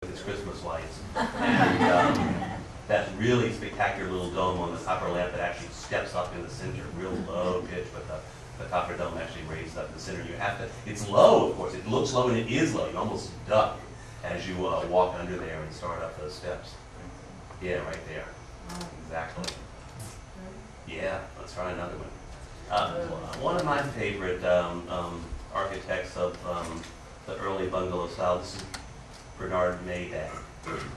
with its Christmas lights. And that really spectacular little dome on the copper lamp that actually steps up in the center, real low pitch, but the copper dome actually raised up in the center. You have to, it's low, of course. It looks low and it is low. You almost duck as you walk under there and start up those steps. Yeah, right there. Exactly. Yeah, let's try another one. One of my favorite architects of the early bungalow style, this is Bernard Mayday,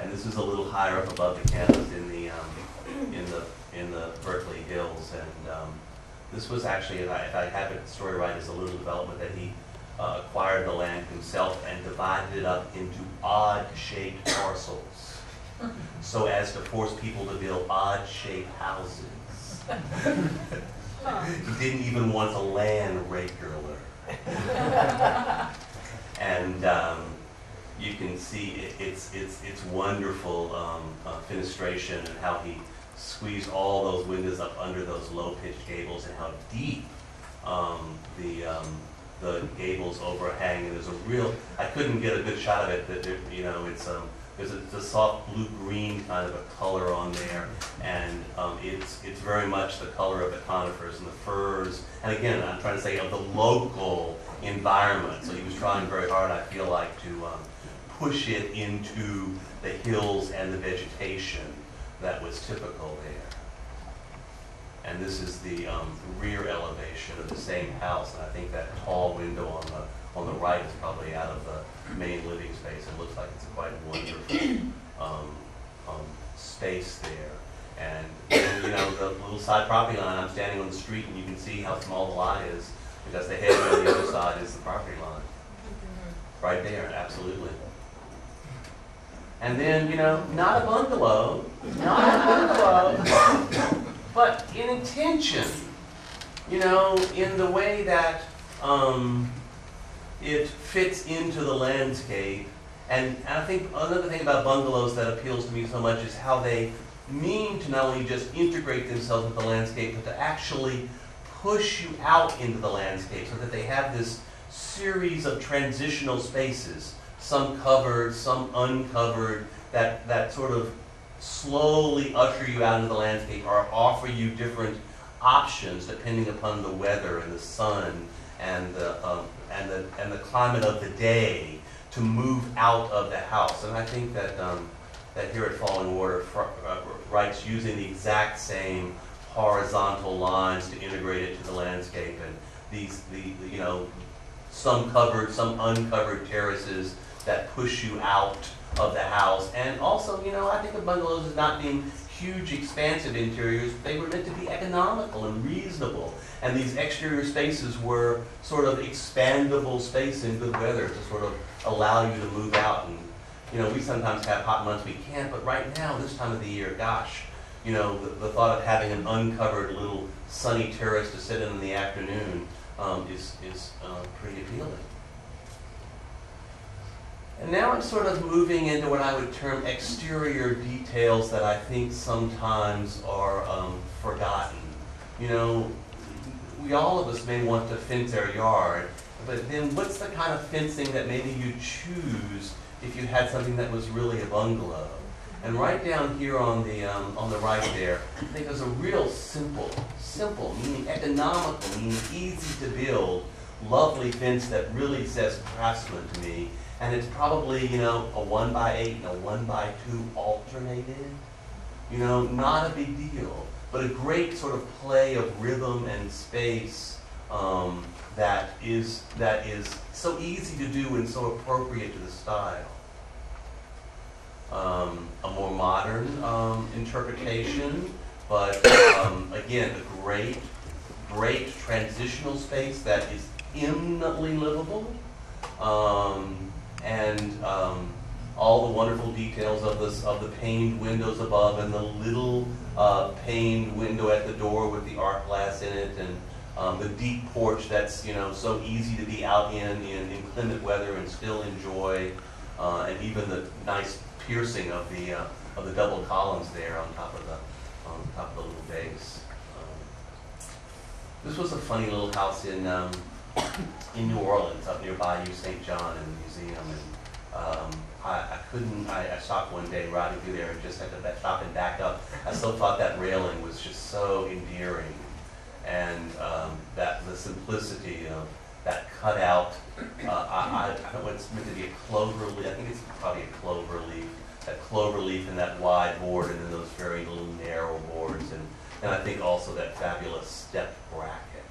and this is a little higher up above the campus in the Berkeley Hills. And this was actually, if I have it story right, is a little development that he acquired the land himself and divided it up into odd-shaped parcels, so as to force people to build odd-shaped houses. He didn't even want the land regular. And you can see it's wonderful fenestration, and how he squeezed all those windows up under those low-pitched gables, and how deep the gables overhang. And there's a real, I couldn't get a good shot of it, but you know, there's a soft blue-green kind of a color on there, and it's very much the color of the conifers and the firs. And again, I'm trying to say of the local environment. So he was trying very hard, I feel like, to push it into the hills and the vegetation that was typical there. And this is the rear elevation of the same house. And I think that tall window on the right is probably out of the main living space. It looks like it's a quite wonderful space there. And you know, the little side property line, I'm standing on the street and you can see how small the lot is, because the hedge on the other side is the property line. Right there, absolutely. And then, you know, not a bungalow, but in intention, you know, in the way that it fits into the landscape. And I think another thing about bungalows that appeals to me so much is how they mean to not only just integrate themselves with the landscape, but to actually push you out into the landscape, so that they have this series of transitional spaces, some covered, some uncovered, that sort of slowly usher you out into the landscape, or offer you different options depending upon the weather and the sun and the climate of the day to move out of the house. And I think that that here at Falling Water, Wright's using the exact same horizontal lines to integrate it to the landscape, and you know, some covered, some uncovered terraces that push you out of the house. And also, you know, I think of bungalows as not being huge, expansive interiors. They were meant to be economical and reasonable. And these exterior spaces were sort of expandable space in good weather to sort of allow you to move out. And, you know, we sometimes have hot months we can't, but right now, this time of the year, gosh, you know, the thought of having an uncovered little sunny terrace to sit in the afternoon is pretty appealing. And now I'm sort of moving into what I would term exterior details that I think sometimes are forgotten. You know, all of us may want to fence our yard, but then what's the kind of fencing that maybe you choose if you had something that was really a bungalow? And right down here on the right there, I think there's a real simple, meaning economical, meaning easy to build, lovely fence that really says craftsman to me. And it's probably, you know, a 1x8 and a 1x2 alternated. You know, not a big deal, but a great sort of play of rhythm and space that is so easy to do and so appropriate to the style. A more modern interpretation, but again, a great transitional space that is eminently livable. And all the wonderful details of the paned windows above, and the little paned window at the door with the arc glass in it, and the deep porch that's, you know, so easy to be out in inclement weather and still enjoy, and even the nice piercing of the double columns there on top of the little base. This was a funny little house in New Orleans, up near Bayou St. John, in the museum, I stopped one day riding through there and just had to stop and back up. I still thought that railing was just so endearing. And that the simplicity of that cutout, I don't know, it's meant to be a clover leaf. I think it's probably a clover leaf. That clover leaf and that wide board, and then those very little narrow boards, and I think also that fabulous step bracket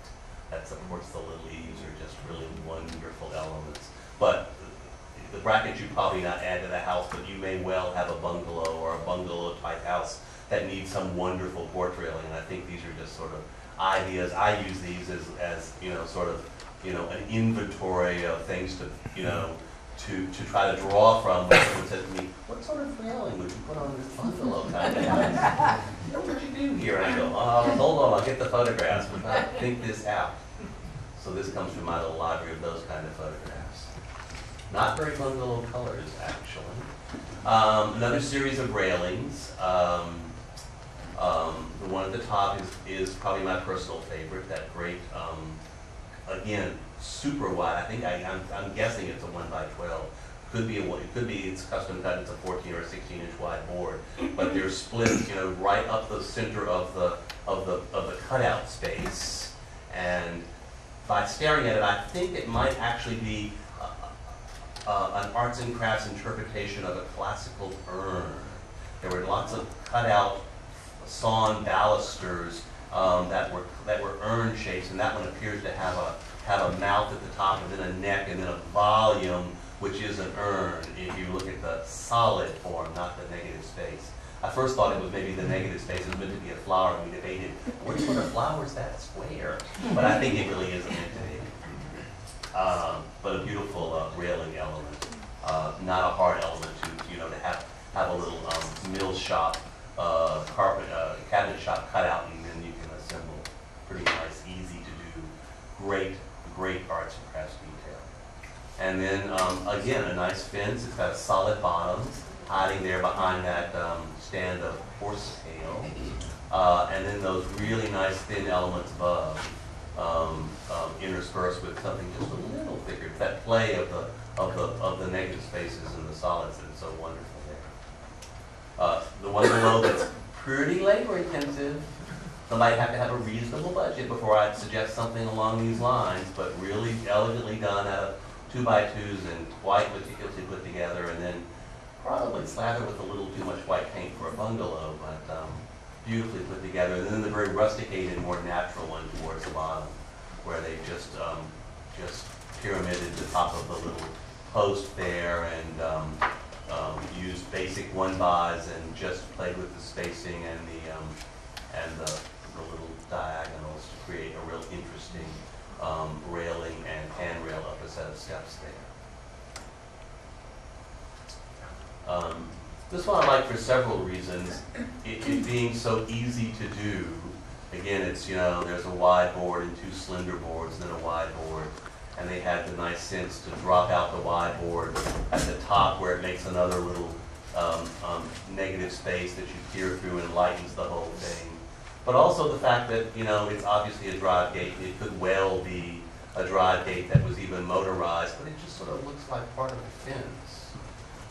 that supports the little eaves are just really wonderful elements. But the bracket you probably not add to the house, but you may well have a bungalow or a bungalow type house that needs some wonderful porch railing. And I think these are just sort of ideas. I use these as you know, sort of, you know, an inventory of things to, you know, to try to draw from when someone says to me, what sort of railing would you put on this bungalow kind of house? You know, what you do here? And I go, oh, hold on, I'll get the photographs. We're trying to think this out. So this comes from my little library of those kind of photographs. Not very bungalow colors, actually. Another series of railings. The one at the top is probably my personal favorite, that great, again, super wide. I think I'm guessing it's a 1x12. Could be it's custom cut. It's a 14 or a 16-inch wide board, but they're split, you know, right up the center of the cutout space. And by staring at it, I think it might actually be an arts and crafts interpretation of a classical urn. There were lots of cutout sawn balusters that were urn shapes, and that one appears to have a mouth at the top, and then a neck, and then a volume, which is an urn. If you look at the solid form, not the negative space. I first thought it was maybe the negative space. It was meant to be a flower, and we debated what sort of flower is that square. But I think it really isn't meant to be. But a beautiful railing element, not a hard element to, you know, to have a little mill shop, cabinet shop cut out, and then you can assemble. Pretty nice, easy to do, great arts and crafts detail. And then again, a nice fence. It's got a solid bottom, hiding there behind that stand of horsetail, and then those really nice thin elements above, interspersed with something just a little thicker. It's that play of the negative spaces and the solids that is so wonderful there. The one below that's pretty labor intensive. Somebody have to have a reasonable budget before I'd suggest something along these lines, but really elegantly done out of 2x2s and quite meticulously put together, and then probably slathered with a little too much white paint for a bungalow, but beautifully put together. And then the very rusticated, more natural one towards the bottom, where they just pyramided the top of the little post there and used basic 1-bys and just played with the spacing and the little diagonals to create a real interesting railing and handrail up a set of steps there. This one I like for several reasons. It being so easy to do. Again, it's, you know, there's a wide board and 2 slender boards, and then a wide board. And they had the nice sense to drop out the wide board at the top, where it makes another little negative space that you peer through and lightens the whole thing. But also the fact that, you know, it's obviously a drive gate. It could well be a drive gate that was even motorized, but it just sort of looks like part of the fence.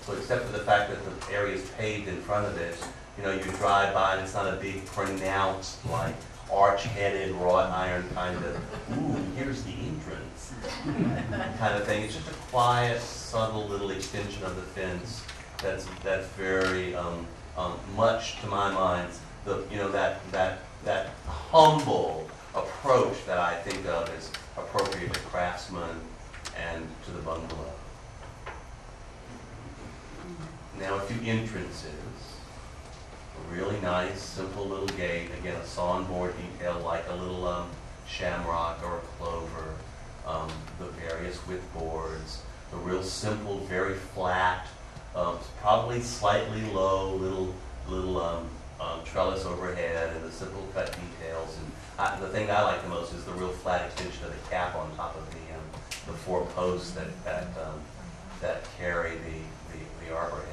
So except for the fact that the area is paved in front of it, you know, you drive by and it's not a big pronounced, like, arch-headed, wrought iron kind of, ooh, here's the entrance kind of thing. It's just a quiet, subtle little extension of the fence that's very much, to my mind, that humble approach that I think of as appropriate to craftsmen and to the bungalow. Now a few entrances. A really nice, simple little gate. Again, a sawn board detail like a little shamrock or a clover. The various width boards. The real simple, very flat, probably slightly low little trellis overhead, and the simple cut details. And the thing I like the most is the real flat extension of the cap on top of the 4 posts that carry the arbor head.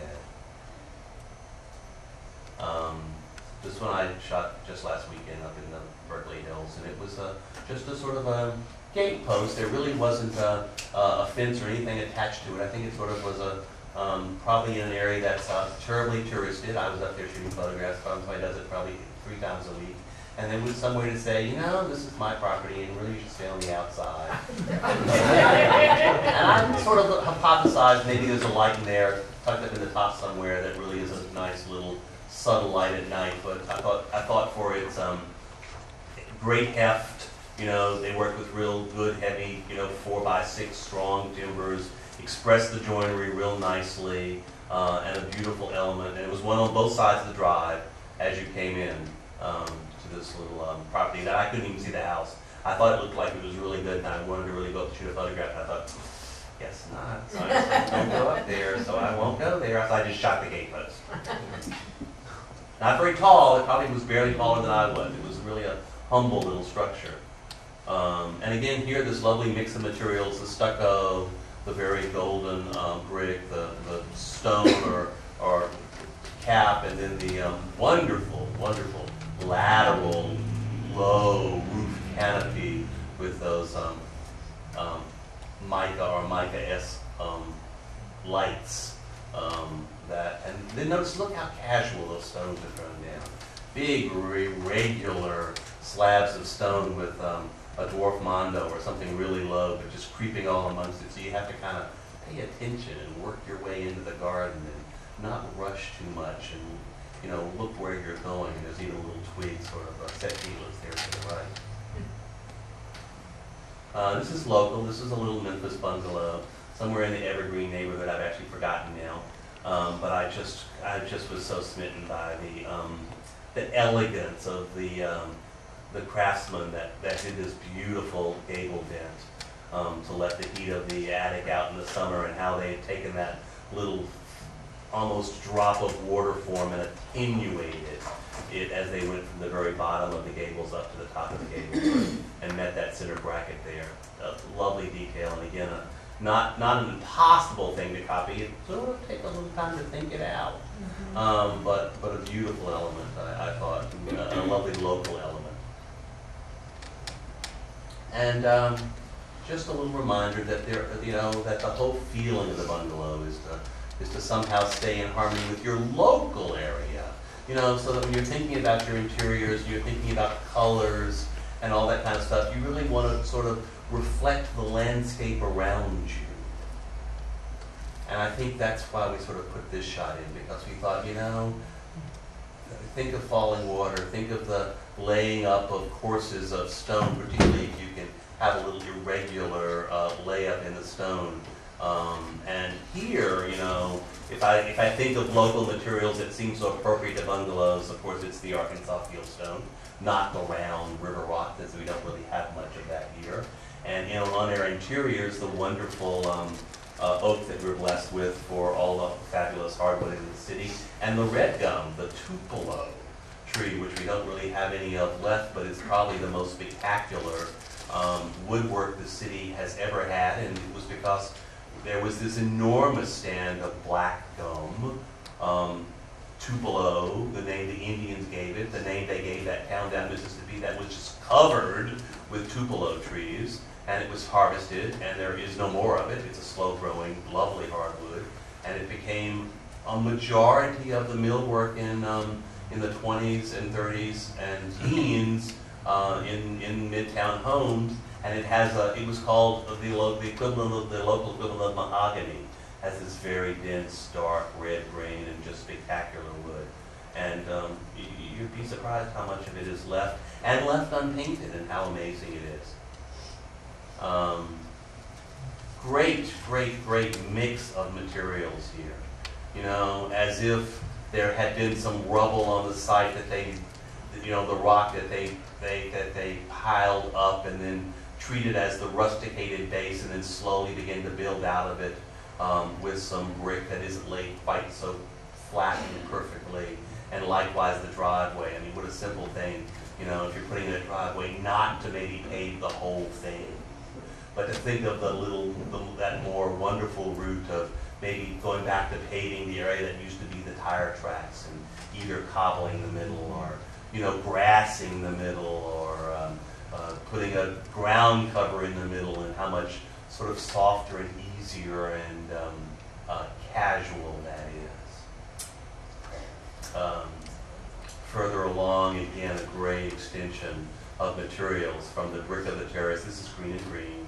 This one I shot just last weekend up in the Berkeley Hills, and it was just a sort of a gate post. There really wasn't a fence or anything attached to it. I think it sort of was probably in an area that's terribly touristed. I was up there shooting photographs. Somebody does it probably 3 times a week. And they would somewhere to say, you know, this is my property and really you should stay on the outside. And I sort of hypothesized maybe there's a light in there tucked up in the top somewhere that really is a nice little subtle light at night. But I thought for its great heft, you know, they worked with real good, heavy, you know, 4x6 strong timbers, expressed the joinery real nicely, and a beautiful element. And it was one on both sides of the drive as you came in to this little property. That I couldn't even see the house. I thought it looked like it was really good, and I wanted to really go up to shoot a photograph. And I thought, guess not. So I said, don't go up there, so I won't go there. So I just shot the gate post. Not very tall. It probably was barely taller than I was. It was really a humble little structure. And again, here, this lovely mix of materials, the stucco, the very golden brick, the stone or cap, and then the wonderful, wonderful lateral, low roof canopy with those mica or mica-esque lights. And then notice, look how casual those stones are thrown down. Big, regular slabs of stone with a dwarf mondo or something really low, but just creeping all amongst it. So you have to kind of pay attention and work your way into the garden and not rush too much, and you know, look where you're going. There's even a little twig sort of set helix there to the right. This is local. This is a little Memphis bungalow somewhere in the Evergreen neighborhood. I've actually forgotten now, but I just was so smitten by the elegance of the craftsman that did this beautiful gable dent to let the heat of the attic out in the summer, and how they had taken that little almost drop of water form and attenuated it as they went from the very bottom of the gables up to the top of the gables and met that center bracket there. A lovely detail, and again, not an impossible thing to copy. It sort of take a little time to think it out, but a beautiful element, I thought, a lovely local element. And just a little reminder that that the whole feeling of the bungalow is to somehow stay in harmony with your local area. You know, so that when you're thinking about your interiors, you're thinking about colors and all that kind of stuff, you really want to sort of reflect the landscape around you. And I think that's why we sort of put this shot in, because we thought, you know, think of falling water, think of the laying up of courses of stone, particularly if you can have a little irregular layup in the stone. And here, you know, if I think of local materials that seem so appropriate to bungalows, of course it's the Arkansas fieldstone, not the round river rock, because we don't really have much of that here. And on our interiors, the wonderful oak that we're blessed with for all the fabulous hardwood in the city, and the red gum, the tupelo tree, which we don't really have any of left, but is probably the most spectacular woodwork the city has ever had, and it was because there was this enormous stand of black gum, tupelo, the name the Indians gave it, the name they gave that town down Mississippi that was just covered with tupelo trees, and it was harvested, and there is no more of it. It's a slow-growing, lovely hardwood, and it became a majority of the millwork in the 20s and 30s and teens in Midtown homes. And it was called the equivalent of the local equivalent of mahogany, has this very dense, dark red grain and just spectacular wood. And you'd be surprised how much of it is left, and left unpainted, and how amazing it is. Great, great, great mix of materials here. You know, as if there had been some rubble on the site that the rock that they piled up and then treated as the rusticated base, and then slowly begin to build out of it with some brick that isn't laid quite so flat and perfectly, and likewise the driveway. I mean, what a simple thing, you know, if you're putting in a driveway, not to maybe pave the whole thing, but to think of that more wonderful route of maybe going back to paving the area that used to be the tire tracks, and either cobbling the middle or, you know, grassing the middle, or putting a ground cover in the middle, and how much sort of softer and easier and casual that is. Further along, again, a great extension of materials from the brick of the terrace. This is Green and Green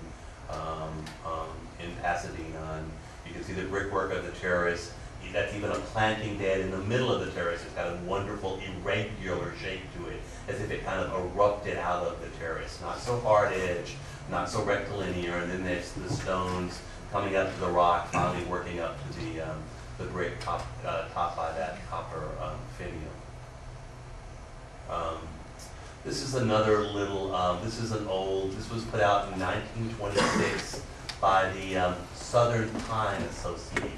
in Pasadena. And you can see the brickwork of the terrace. That's even a planting bed in the middle of the terrace. It's got a wonderful irregular shape to it, as if it kind of erupted out of the terrace. Not so hard edge, not so rectilinear, and then there's the stones coming up to the rock, finally working up to the brick topped by that copper finial. This is another little, this was put out in 1926 by the Southern Pine Association.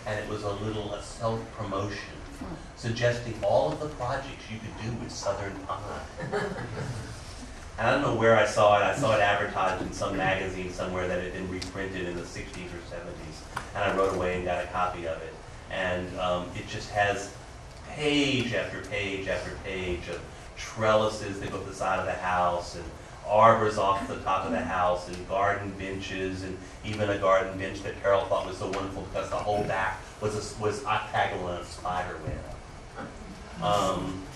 And it was a self-promotion, suggesting all of the projects you could do with Southern Pine. And I don't know where I saw it. I saw it advertised in some magazine somewhere that had been reprinted in the 60s or 70s. And I wrote away and got a copy of it. And it just has page after page after page of trellises that go to the side of the house, and arbors off the top of the house, and garden benches, and even a garden bench that Carol thought was so wonderful because the whole back was octagonal and a spider web.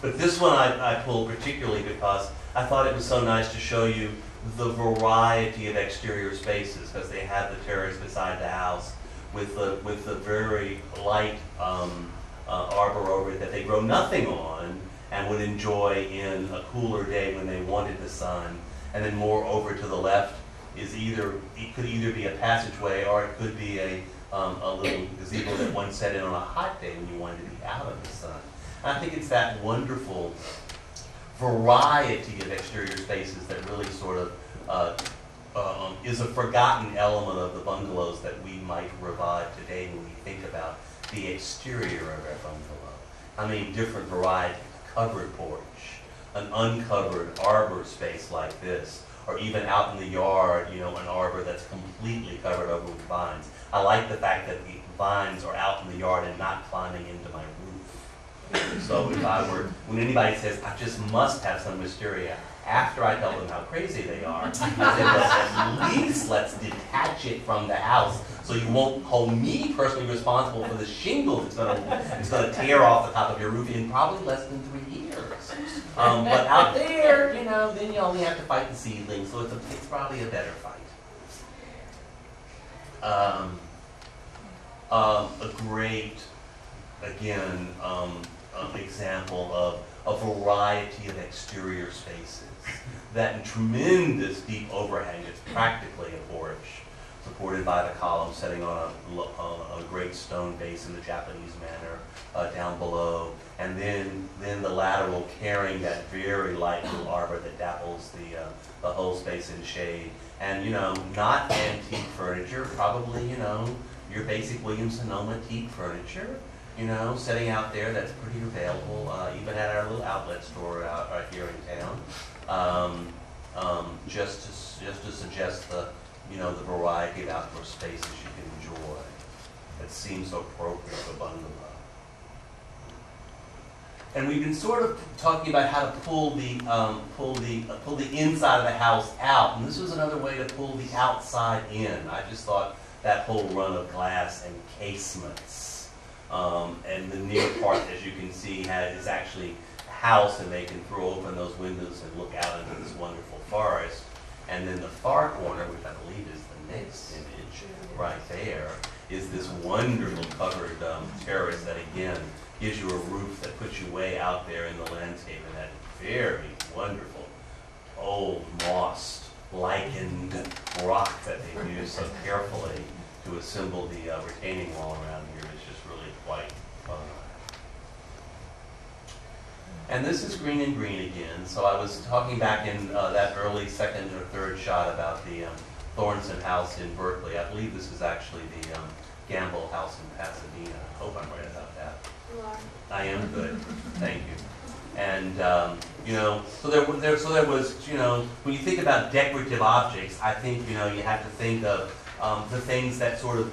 But this one I pulled particularly because I thought it was so nice to show you the variety of exterior spaces, because they have the terrace beside the house with the very light arbor over it that they grow nothing on and would enjoy in a cooler day when they wanted the sun. And then more over to the left is it could either be a passageway or it could be a little gazebo that one set in on a hot day when you wanted to be out of the sun. And I think it's that wonderful variety of exterior spaces that really sort of is a forgotten element of the bungalows that we might revive today when we think about the exterior of our bungalow. I mean, different variety, covered porch, an uncovered arbor space like this, or even out in the yard, you know, an arbor that's completely covered over with vines. I like the fact that the vines are out in the yard and not climbing into my roof. So if I were, when anybody says, I just must have some wisteria, after I tell them how crazy they are, I say, well, at least let's detach it from the house so you won't hold me personally responsible for the shingles it's gonna tear off the top of your roof in probably less than 3 years. But out there, you know, then you only have to fight the seedlings, so it's probably a better fight. A great, again, example of a variety of exterior spaces. That tremendous deep overhang, it's practically a porch, supported by the column setting on a great stone base in the Japanese manner down below, and then the lateral carrying that very light little arbor that dapples the whole space in shade. And, you know, not antique furniture, probably, you know, your basic Williams-Sonoma teak furniture, you know, setting out there that's pretty available, even at our little outlet store out here in town, just to suggest the, you know, the variety of outdoor spaces you can enjoy that seems so appropriate for bungalow. And we've been sort of talking about how to pull the inside of the house out, and this was another way to pull the outside in. I just thought that whole run of glass and casements, and the near part, as you can see, is actually a house, and they can throw open those windows and look out into this wonderful forest. And then the far corner, which I believe is the next image right there, is this wonderful covered terrace that again gives you a roof that puts you way out there in the landscape, and that very wonderful old mossed, lichened rock that they use so carefully to assemble the retaining wall around here is just really quite fun. And this is Green and Green again. So I was talking back in that early second or third shot about the Thornton house in Berkeley. I believe this is actually the Gamble house in Pasadena. I hope I'm right about that. You are. I am good. Thank you. And you know, so there was, you know, when you think about decorative objects, I think, you know, you have to think of the things that sort of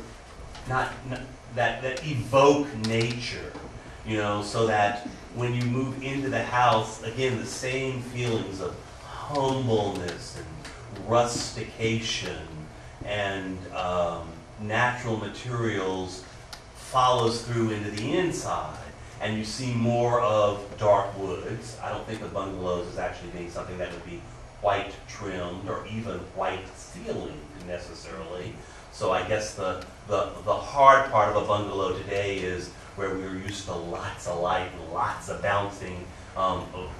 that evoke nature, you know, so that when you move into the house, again, the same feelings of humbleness and rustication and natural materials follows through into the inside, and you see more of dark woods. I don't think of bungalows as actually being something that would be white trimmed or even white ceilinged necessarily. So I guess the hard part of a bungalow today is where we're used to lots of light and lots of bouncing,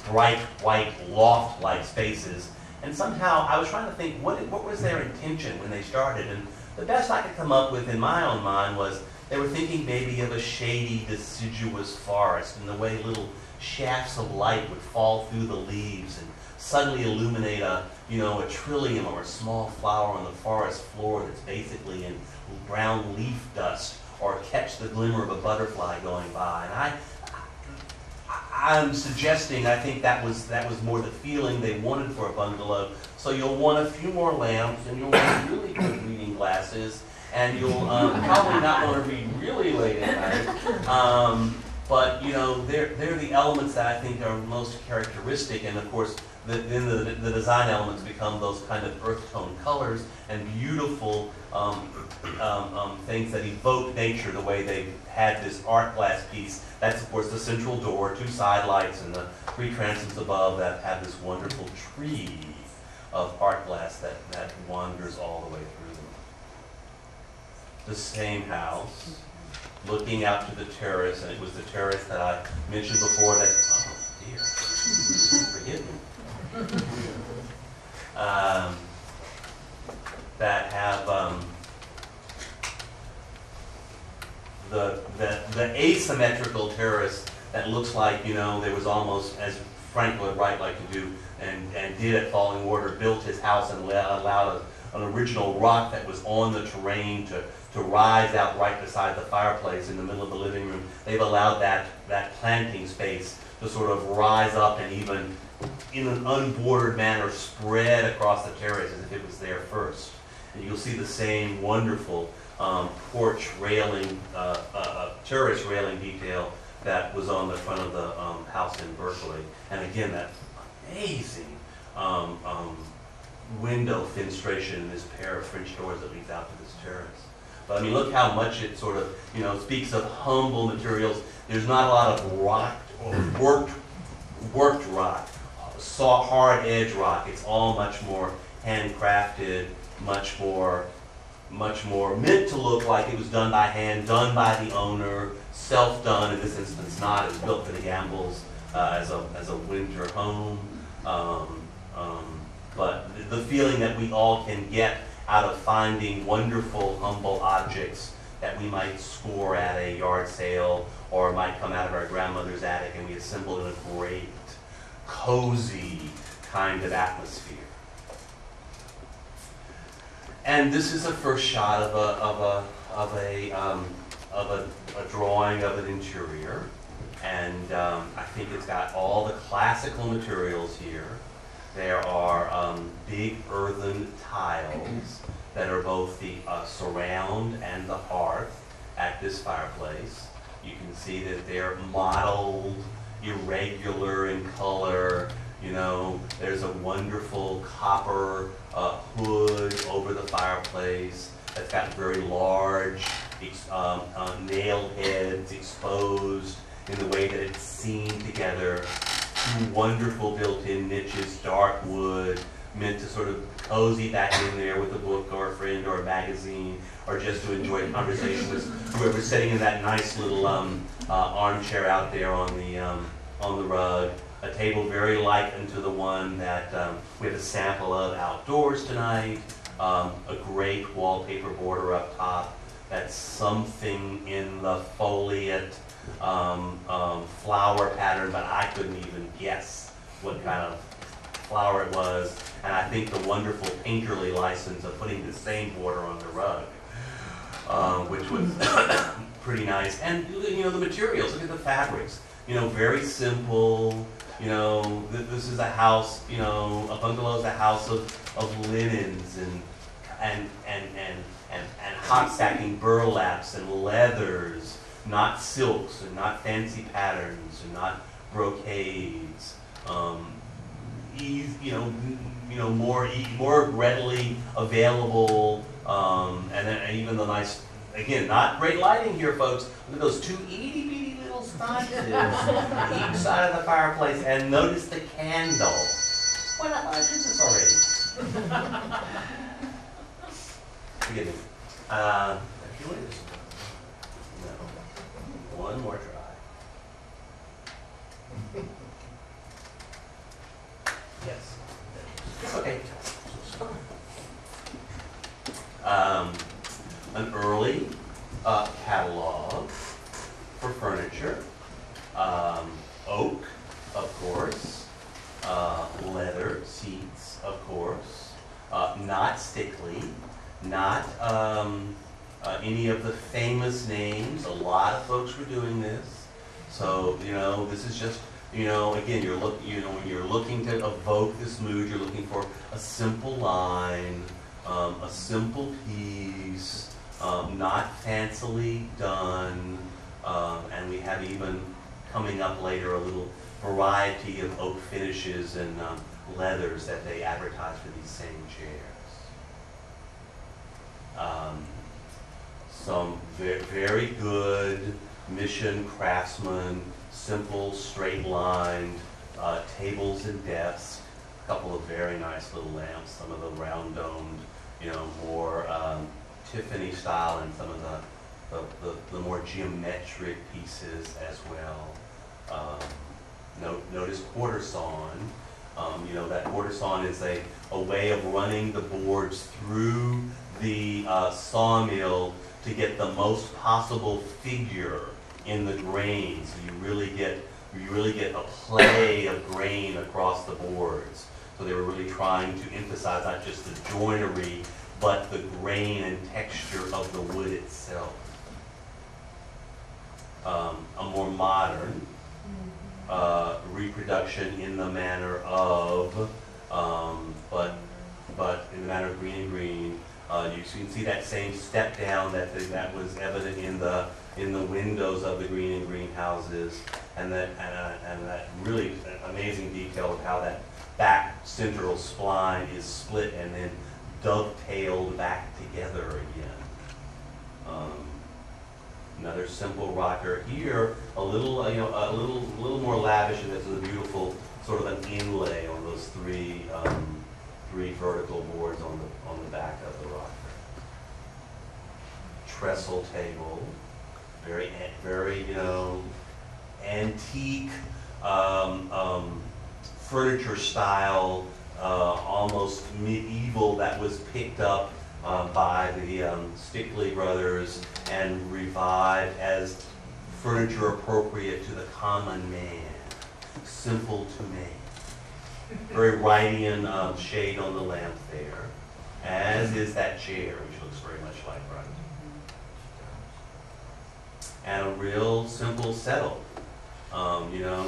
bright white loft-like spaces. And somehow I was trying to think, what was their intention when they started? And the best I could come up with in my own mind was they were thinking maybe of a shady, deciduous forest, and the way little shafts of light would fall through the leaves and suddenly illuminate a trillium or a small flower on the forest floor that's basically in brown leaf dust, or catch the glimmer of a butterfly going by. And I'm suggesting, I think that was more the feeling they wanted for a bungalow. So you'll want a few more lamps, and you'll want really good reading glasses, and you'll probably not want to read really late at night. But they're the elements that I think are most characteristic, and of course, then the design elements become those kind of earth tone colors and beautiful things that evoke nature, the way they had this art glass piece. That's of course the central door, 2 side lights, and the 3 transoms above that have this wonderful tree of art glass that wanders all the way through them. The same house, looking out to the terrace, and it was the terrace that I mentioned before that, oh dear, forgive me. That have the asymmetrical terrace that looks like, there was almost, as Frank would Wright like to do, and did at Falling Water, built his house and allowed an original rock that was on the terrain to rise out right beside the fireplace in the middle of the living room. They've allowed that planting space to sort of rise up and even in an unbordered manner spread across the terrace as if it was there first. And you'll see the same wonderful porch railing, terrace railing detail that was on the front of the house in Berkeley. And again, that amazing window fenestration in this pair of French doors that leads out to this terrace. But I mean, look how much it sort of, speaks of humble materials. There's not a lot of rock or worked rock, soft, hard edge rock. It's all much more handcrafted, much more meant to look like it was done by hand, done by the owner, self-done. In this instance, not. It was built for the Gambles as a winter home. But the feeling that we all can get out of finding wonderful, humble objects that we might score at a yard sale or might come out of our grandmother's attic, and we assemble in a great, cozy kind of atmosphere. And this is a first shot of a drawing of an interior, and I think it's got all the classical materials here. There are big earthen tiles that are both the surround and the hearth at this fireplace. You can see that they're mottled, irregular in color. There's a wonderful copper hood over the fireplace that's got very large nail heads exposed in the way that it's seen together. 2 wonderful built-in niches, dark wood, meant to sort of cozy back in there with a book or a friend or a magazine, or just to enjoy conversation with whoever's sitting in that nice little armchair out there on the rug. A table very like unto the one that we have a sample of outdoors tonight. A great wallpaper border up top. That's something in the foliate flower pattern, but I couldn't even guess what kind of flower it was. And I think the wonderful painterly license of putting the same border on the rug, which was pretty nice. And the materials, look at the fabrics. Very simple. This is a house. A bungalow is a house of linens and hot stacking burlaps and leathers, not silks and not fancy patterns and not brocades. More readily available And then even the nice, again, not great lighting here, folks. Look at those two itty bitty little sconces each side of the fireplace, and notice the candle. Why not? I did this already. Forgive me. Actually, wait. No. One more try. Yes. Okay. An early catalog for furniture. Oak, of course. Leather seats, of course. Not stickly. Not any of the famous names. A lot of folks were doing this. So, this is just, again, when you're looking to evoke this mood, you're looking for a simple line, a simple piece, not fancily done, and we have even coming up later a little variety of oak finishes and leathers that they advertise for these same chairs. Some very good Mission Craftsman, simple, straight-lined tables and desks, a couple of very nice little lamps, some of the round-domed, more Tiffany style, and some of the more geometric pieces as well. Notice quarter sawn. That quarter sawn is a way of running the boards through the sawmill to get the most possible figure in the grain. So you really get a play of grain across the boards. So they were really trying to emphasize not just the joinery, but the grain and texture of the wood itself. A more modern reproduction in the manner of, but in the manner of Green and Green. You can see that same step down that was evident in the windows of the Green and Green houses, and that really amazing detail of how that back central spline is split and then dovetailed back together again. Another simple rocker here, a little more lavish, and this is a beautiful sort of an inlay on those three vertical boards on the back of the rocker. Trestle table, very antique furniture style, almost medieval, that was picked up by the Stickley brothers and revived as furniture appropriate to the common man, simple to make. Very Wrightian shade on the lamp there, as is that chair, which looks very much like Wright. And a real simple settle.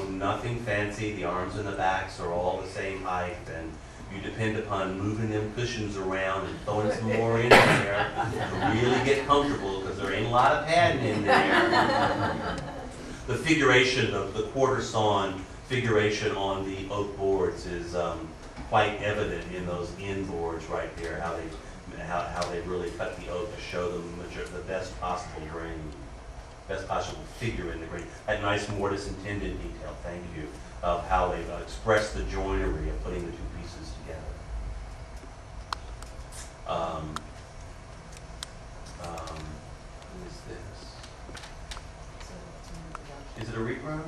Nothing fancy. The arms and the backs are all the same height, and you depend upon moving them cushions around and throwing some more in there to really get comfortable, because there ain't a lot of padding in there. The figuration of the quarter sawn figuration on the oak boards is quite evident in those end boards right there, how they really cut the oak to show them the best possible grain, best possible figure in the grain. That nice mortise and tendon detail, thank you, of how they've expressed the joinery of putting the two pieces together. Who is this? Is it a reprint?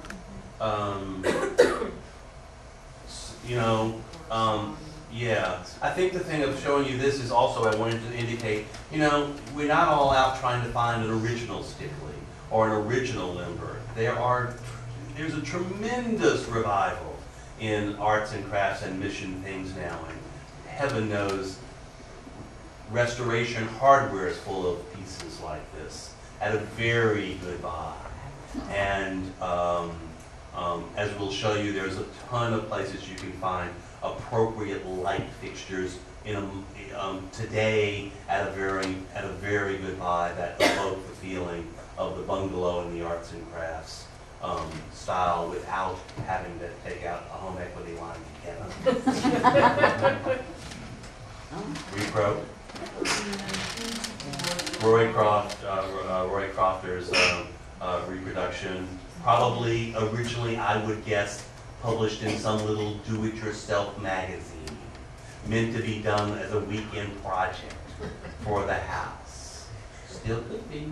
Yeah. I think the thing of showing you this is also, I wanted to indicate, we're not all out trying to find an original Stickley or an original Limburg. There's a tremendous revival in arts and crafts and mission things now, and heaven knows restoration hardware is full of pieces like this at a very good buy. And as we'll show you, there's a ton of places you can find appropriate light fixtures today at a very good buy that evoke the feeling of the bungalow and the arts and crafts style without having to take out a home equity line to get them. Repro. Roy Crofter's reproduction, probably originally, I would guess, published in some little do-it-yourself magazine, meant to be done as a weekend project for the house. Still could be.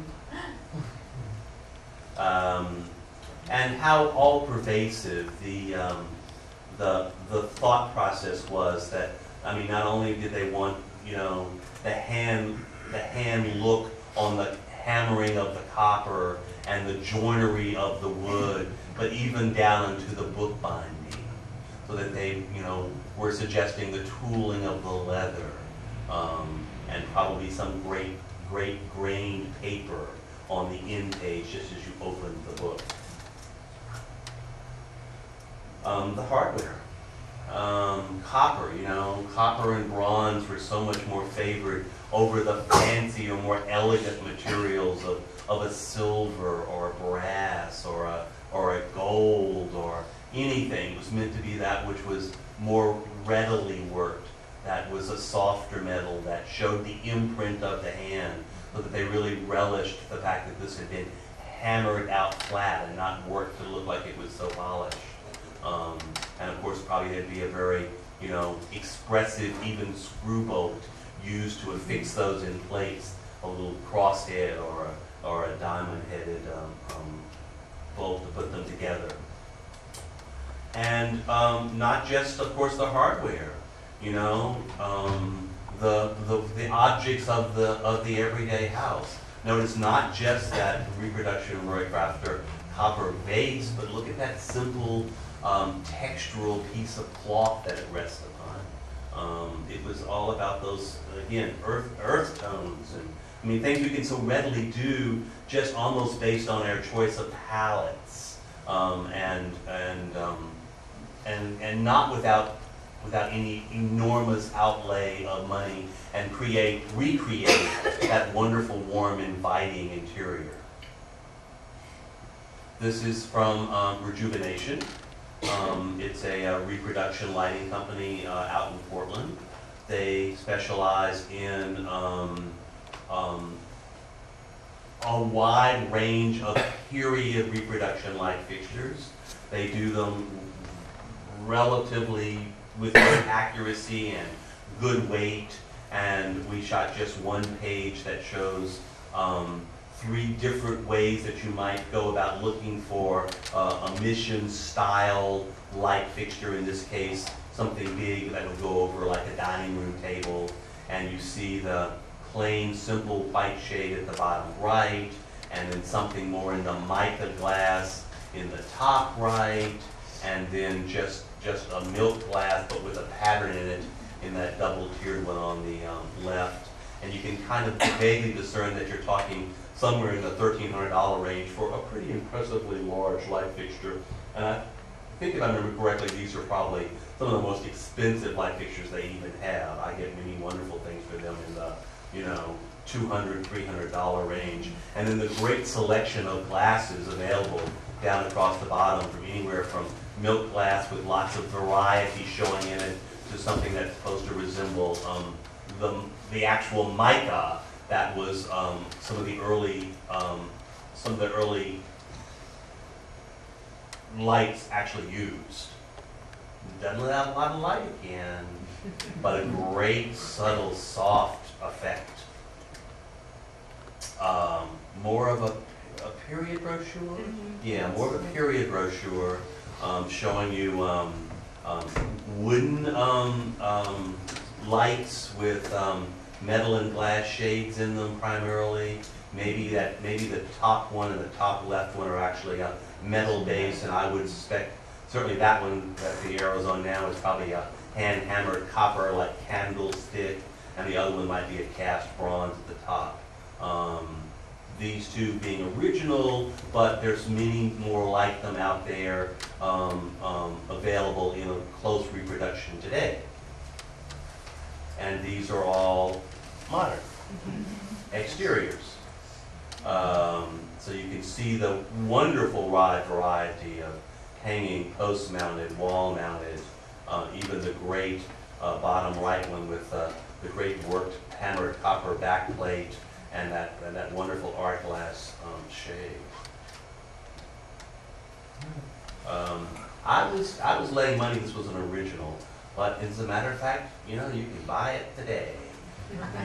And how all-pervasive the thought process was that, I mean, not only did they want, you know, the hand look on the hammering of the copper and the joinery of the wood, but even down into the bookbinding, so that they, you know, were suggesting the tooling of the leather, and probably some great grained paper on the end page just as you opened the book. The hardware. Copper, you know, copper and bronze were so much more favored over the fancy or more elegant materials of a silver or a brass or a gold or anything. It was meant to be that which was more readily worked, that was a softer metal, that showed the imprint of the hand, so that they really relished the fact that this had been hammered out flat and not worked to look like it was so polished. And of course, probably there'd be a very, you know, expressive, even screw bolt used to affix those in place, a little crosshead or a diamond-headed bolt to put them together. And not just, of course, the hardware, you know, the objects of the everyday house. Notice not just that reproduction of Roy Crafter copper vase, but look at that simple textural piece of cloth that it rests upon. It was all about those, again, earth tones, and I mean things we can so readily do just almost based on our choice of palettes, and not without any enormous outlay of money, and recreate that wonderful, warm, inviting interior. This is from Rejuvenation. It's a reproduction lighting company out in Portland. They specialize in a wide range of period reproduction light fixtures. They do them relatively with good accuracy and good weight, and we shot just one page that shows 3 different ways that you might go about looking for a mission style light fixture. In this case, something big that would go over like a dining room table, and you see the plain, simple white shade at the bottom right, and then something more in the mica glass in the top right, and then just a milk glass but with a pattern in it in that double tiered one on the left. And you can kind of vaguely discern that you're talking somewhere in the $1,300 range for a pretty impressively large light fixture. And I think if I remember correctly, these are probably some of the most expensive light fixtures they even have. I get many wonderful things for them in the, you know, $200, $300 range. And then the great selection of glasses available down across the bottom, from anywhere from milk glass with lots of variety showing in it to something that's supposed to resemble the actual mica that was some of the early lights actually used. Doesn't let out a lot of light again, but a great subtle soft effect. More of a period brochure? Mm-hmm. Yeah, more of a period brochure showing you wooden lights with metal and glass shades in them primarily. Maybe the top one and the top left one are actually a metal base, and I would suspect certainly that one that the arrow's on now is probably a hand-hammered copper like candlestick, and the other one might be a cast bronze at the top. These two being original, but there's many more like them out there available in a close reproduction today. And these are all modern exteriors. So you can see the wonderful wide variety of hanging, post-mounted, wall-mounted, even the great bottom right one with the the great worked hammered copper backplate, and that wonderful art glass shade. I was letting money. This was an original, but as a matter of fact, you know, you can buy it today.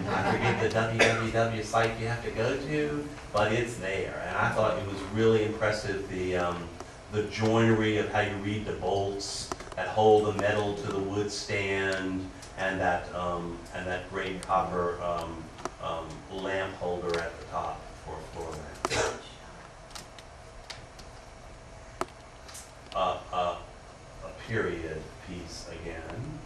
I forget the www site you have to go to, but it's there. And I thought it was really impressive, the joinery of how you read the bolts that hold the metal to the wood stand, and that great copper lamp holder at the top for a floor lamp. A period piece again.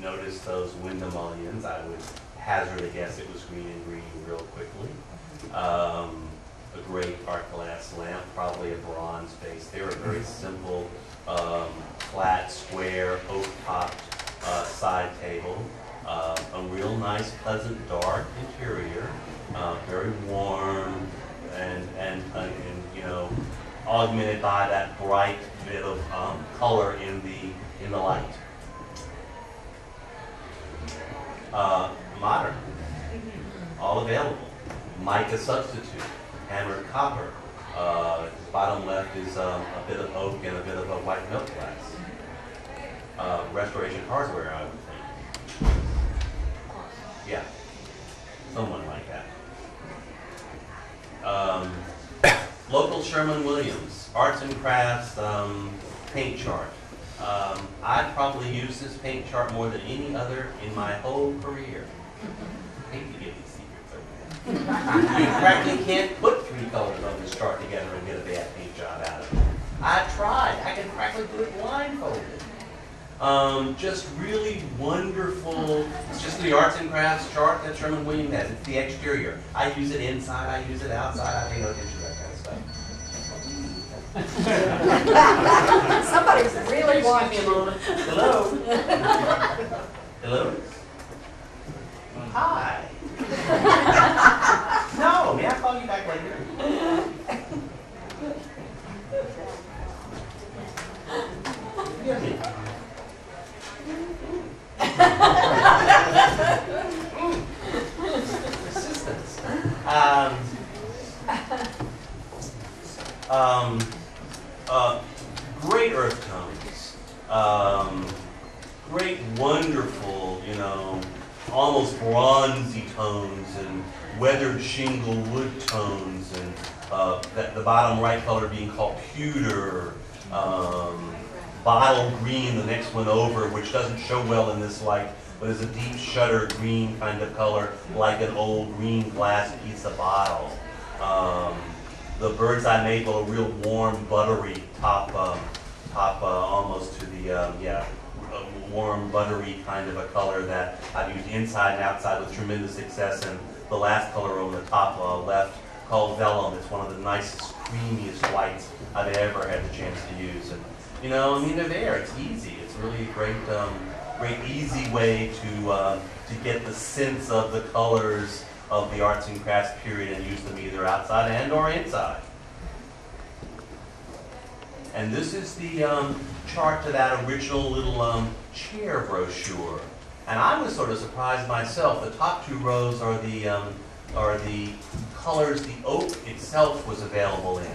Notice those window mullions. I would hazard a guess it was green and green real quickly. A great art glass lamp, probably a bronze base. They were a very simple, flat, square, oak-topped side table. A real nice, pleasant, dark interior, very warm, and you know, augmented by that bright bit of color in the light. Modern, all available. Mica substitute, hammered copper. Bottom left is a bit of oak and a bit of a white milk glass. Restoration hardware, I would think. Yeah, someone like that. Local Sherman-Williams, arts and crafts paint chart. I've probably used this paint chart more than any other in my whole career. I hate to give these secrets away. You practically can't put 3 colors on this chart together and get a bad paint job out of it. I tried. I can practically do it blindfolded. Just really wonderful. It's just the arts and crafts chart that Sherman-Williams has. It's the exterior. I use it inside. I use it outside. I pay no attention to that kind of stuff. Somebody's really watching. Hello. Hello. Hi. No, may I call you back later? Persistence. Great earth tones. Great, wonderful, you know, almost bronzy tones and weathered shingle wood tones, and the bottom right color being called pewter. Bottle green, the next one over, which doesn't show well in this light, but is a deep shutter green kind of color, like an old green glass piece of bottle. The bird's eye maple, a real warm, buttery top, almost to the, a warm, buttery kind of a color that I've used inside and outside with tremendous success. And the last color on the top left, called Vellum, it's one of the nicest, creamiest whites I've ever had the chance to use. And you know, I mean, they're there. It's easy. It's really a great, great easy way to get the sense of the colors of the arts and crafts period and use them either outside and or inside. And this is the chart to that original little chair brochure. And I was sort of surprised myself. The top 2 rows are the colors the oak itself was available in.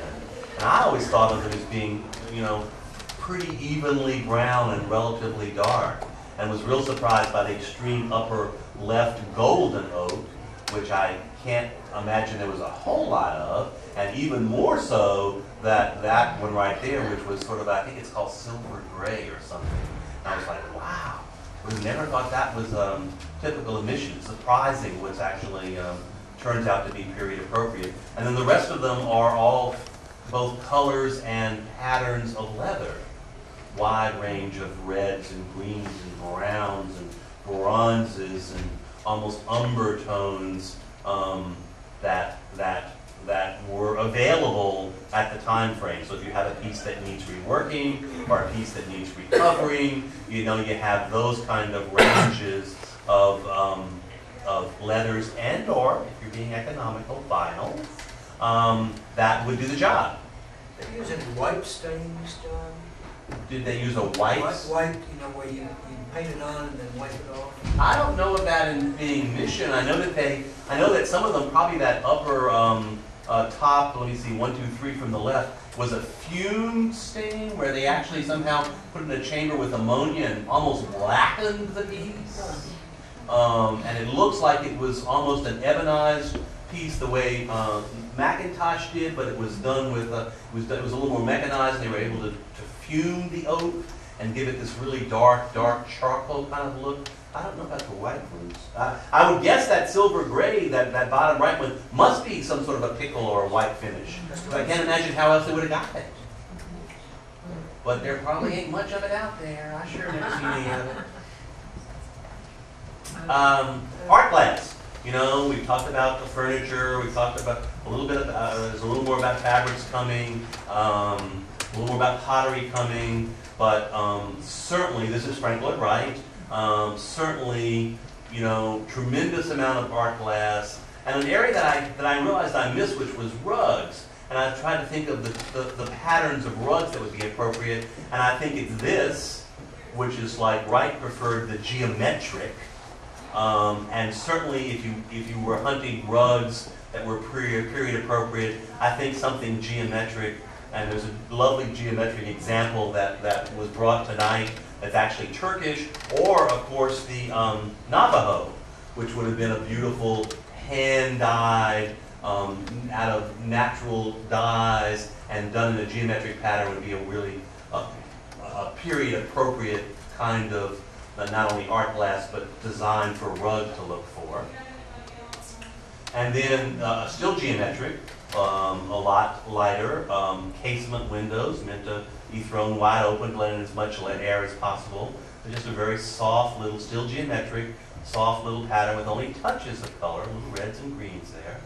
And I always thought of them as being, you know, pretty evenly brown and relatively dark, and was real surprised by the extreme upper left golden oak, which I can't imagine there was a whole lot of, and even more so that one right there, which was sort of, I think it's called silver gray or something. And I was like, wow, would have never thought that was typical emission. Surprising what's actually turns out to be period appropriate. And then the rest of them are all both colors and patterns of leather. Wide range of reds and greens and browns and bronzes and almost umber tones that were available at the time frame. So if you have a piece that needs reworking or a piece that needs recovering, you know, you have those kind of ranges of leathers and or, if you're being economical, vinyls that would do the job. They're using white stains, John? Did they use a white? White, you know, where you paint it on and then wipe it off. I don't know of that in being Mission. I know that some of them, probably that upper top, let me see, 1, 2, 3 from the left, was a fume stain where they actually somehow put it in a chamber with ammonia and almost blackened the piece. And it looks like it was almost an ebonized piece the way Macintosh did, but it was done with, it was a little more mechanized, and they were able to fume the oak and give it this really dark charcoal kind of look. I don't know about the white ones. I would guess that silver gray, that bottom right one, must be some sort of a pickle or a white finish. But I can't imagine how else they would have got it. But there probably ain't much of it out there. I sure never seen any of it. Art glass. You know, we've talked about the furniture. We've talked about a little bit. There's a little more about fabrics coming. A little more about pottery coming. But certainly, this is Frank Lloyd Wright. Certainly, you know, tremendous amount of art glass, and an area that I realized I missed, which was rugs. And I tried to think of the patterns of rugs that would be appropriate, and I think it's this, which is like Wright preferred the geometric. And certainly, if you were hunting rugs that were period appropriate, I think something geometric. And there's a lovely geometric example that was brought tonight that's actually Turkish, or of course the Navajo, which would have been a beautiful hand-dyed, out of natural dyes and done in a geometric pattern, would be a really a period-appropriate kind of not only art glass but design for a rug to look for. And then still geometric. A lot lighter, casement windows meant to be thrown wide open, letting as much air as possible. But just a very soft little, still geometric, soft little pattern with only touches of color, little reds and greens there.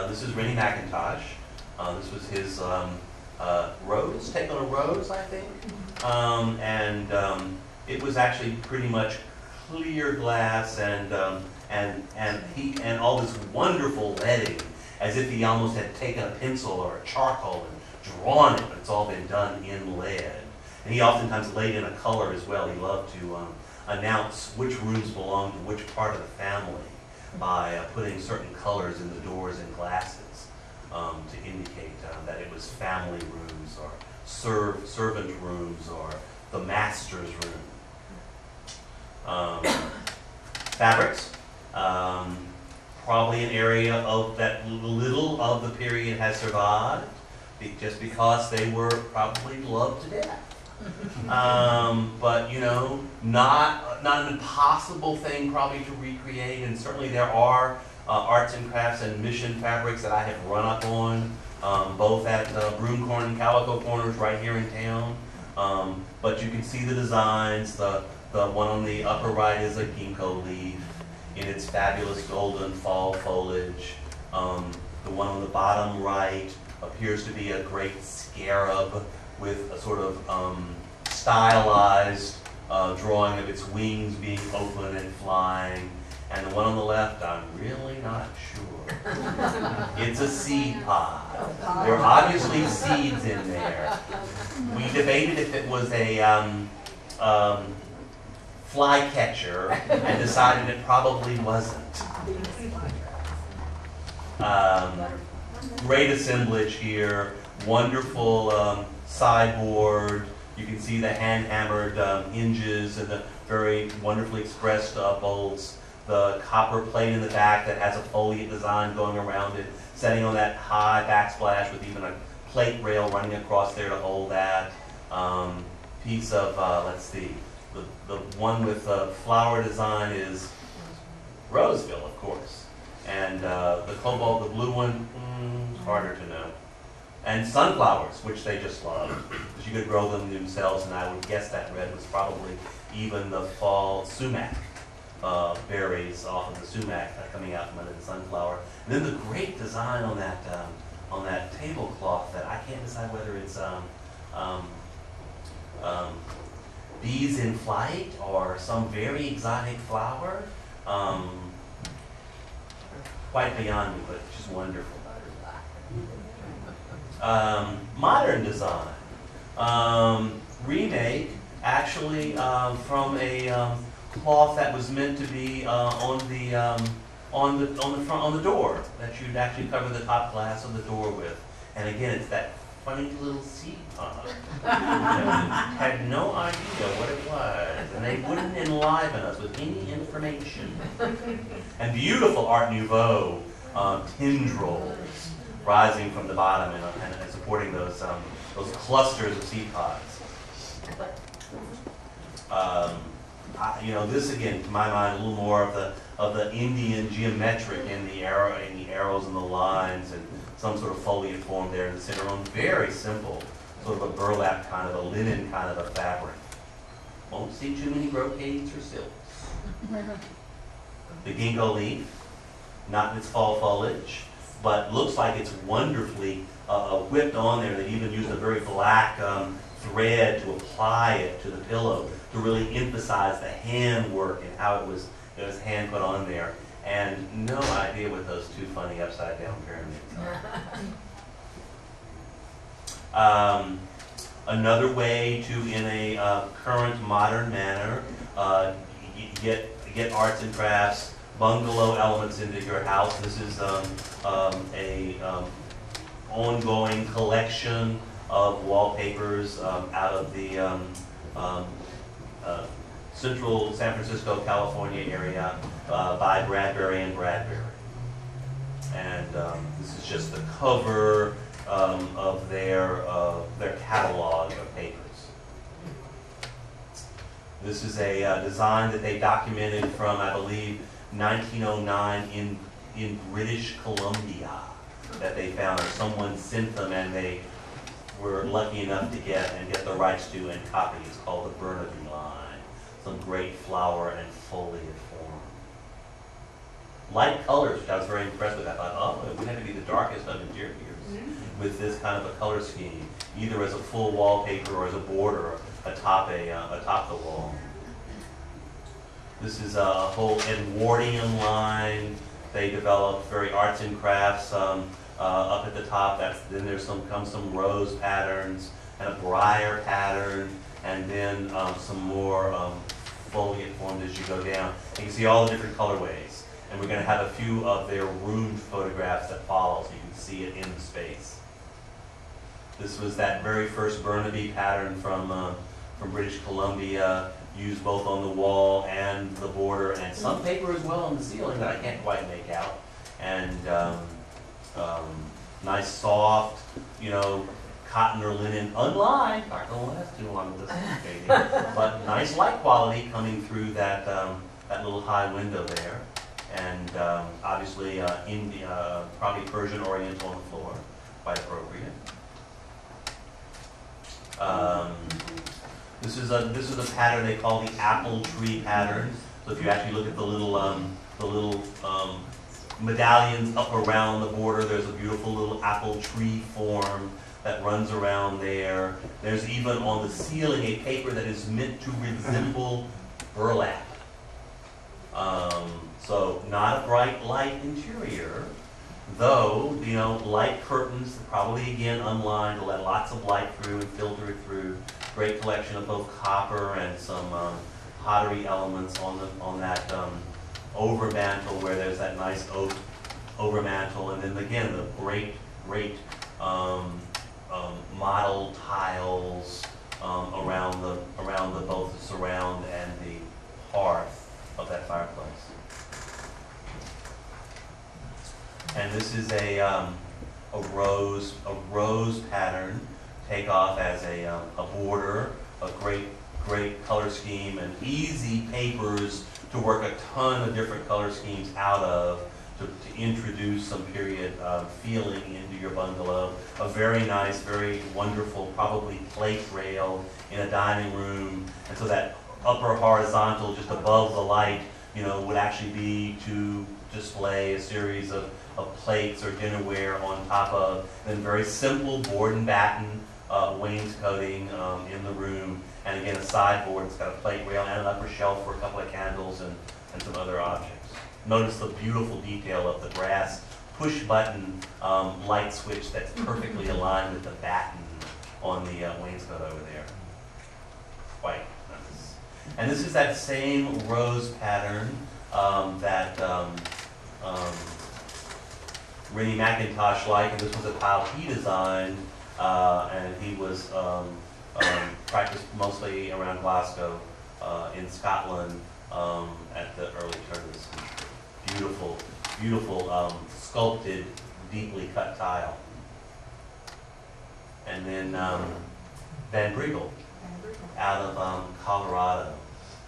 This is Rennie Mackintosh. This was his rose, take on a rose, I think. It was actually pretty much clear glass and all this wonderful leading, as if he almost had taken a pencil or a charcoal and drawn it, but it's all been done in lead. And he oftentimes laid in a color as well. He loved to announce which rooms belonged to which part of the family by putting certain colors in the doors and glasses to indicate that it was family rooms or servant rooms or the master's room. Fabrics. Probably an area of that little of the period has survived, just because they were probably loved to death. But you know, not an impossible thing probably to recreate, and certainly there are arts and crafts and mission fabrics that I have run up on, both at Broomcorn and Calico Corners right here in town. But you can see the designs. The one on the upper right is a ginkgo leaf in its fabulous golden fall foliage. The one on the bottom right appears to be a great scarab with a sort of stylized drawing of its wings being open and flying. And the one on the left, I'm really not sure. It's a seed pod. There are obviously seeds in there. We debated if it was a flycatcher and decided it probably wasn't. Great assemblage here, wonderful sideboard. You can see the hand-hammered hinges and the very wonderfully expressed bolts. The copper plate in the back that has a foliate design going around it, setting on that high backsplash with even a plate rail running across there to hold that. Piece of, let's see, the one with the flower design is Roseville, of course. And the cobalt, the blue one, harder to know. And sunflowers, which they just loved, because you could grow them themselves, and I would guess that red was probably even the fall sumac berries off of the sumac coming out from under the sunflower. And then the great design on that tablecloth that I can't decide whether it's bees in flight or some very exotic flower. Quite beyond me, but just wonderful. Modern design. remake, actually from a cloth that was meant to be on the door that you'd actually cover the top glass of the door with. And again, it's that funny little seat on it. Had no idea what it was, and they wouldn't enliven us with any information. And beautiful Art Nouveau tendrils rising from the bottom and supporting those clusters of seed pods. This again, to my mind, a little more of the Indian geometric in the arrows and the lines, and some sort of foliate form there in the center on very simple, sort of a burlap kind of a linen kind of a fabric. Won't see too many brocades or silks. The ginkgo leaf, not in its fall foliage, but looks like it's wonderfully whipped on there. They even used a very black thread to apply it to the pillow to really emphasize the handwork and how it was hand put on there. And no idea what those two funny upside down pyramids are. Another way to, in a current modern manner, get arts and crafts, bungalow elements into your house. This is a ongoing collection of wallpapers out of the central San Francisco, California area by Bradbury and Bradbury. And this is just the cover of their catalog of papers. This is a design that they documented from, I believe, 1909 in British Columbia that they found, or someone sent them and they were lucky enough to get the rights to and copy. It's called the Burnaby line. Some great flower and foliage form. Light colors, which I was very impressed with. I thought, oh, it would have to be the darkest of interiors with this kind of a color scheme, either as a full wallpaper or as a border atop the wall. This is a whole Edwardian line. They developed very arts and crafts up at the top. Then there's comes some rose patterns and a briar pattern, and then some more foliate formed as you go down. You can see all the different colorways. And we're going to have a few of their ruined photographs that follow, so you can see it in the space. This was that very first Burnaby pattern from British Columbia, used both on the wall and the border, and some paper as well on the ceiling that I can't quite make out. And nice soft, cotton or linen, unlined. Not going to last too long with this painting, but nice light quality coming through that little high window there. And obviously India, probably Persian Oriental on the floor, quite appropriate. This is a pattern they call the apple tree pattern. So if you actually look at the little medallions up around the border, there's a beautiful little apple tree form that runs around there. There's even on the ceiling a paper that is meant to resemble burlap. So not a bright light interior, though, light curtains, probably again unlined, to let lots of light through and filter it through. Great collection of both copper and some pottery elements on that overmantel, where there's that nice oak overmantel, and then again the great model tiles around both the surround and the hearth of that fireplace. And this is a rose pattern, take off as a border, a great color scheme, and easy papers to work a ton of different color schemes out of to introduce some period feeling into your bungalow. A very nice, very wonderful, probably plate rail in a dining room, and so that upper horizontal just above the light, would actually be to display a series of plates or dinnerware on top of, then very simple board and batten wainscoting in the room, and again a sideboard. It's got a plate rail and an upper shelf for a couple of candles and some other objects. Notice the beautiful detail of the brass push button light switch that's perfectly aligned with the batten on the wainscot over there. Quite nice. And this is that same rose pattern that Rennie McIntosh liked, and this was a tile he designed, and he was practiced mostly around Glasgow in Scotland at the early turn of the century. Beautiful, beautiful sculpted, deeply cut tile. And then Van Briegel out of Colorado,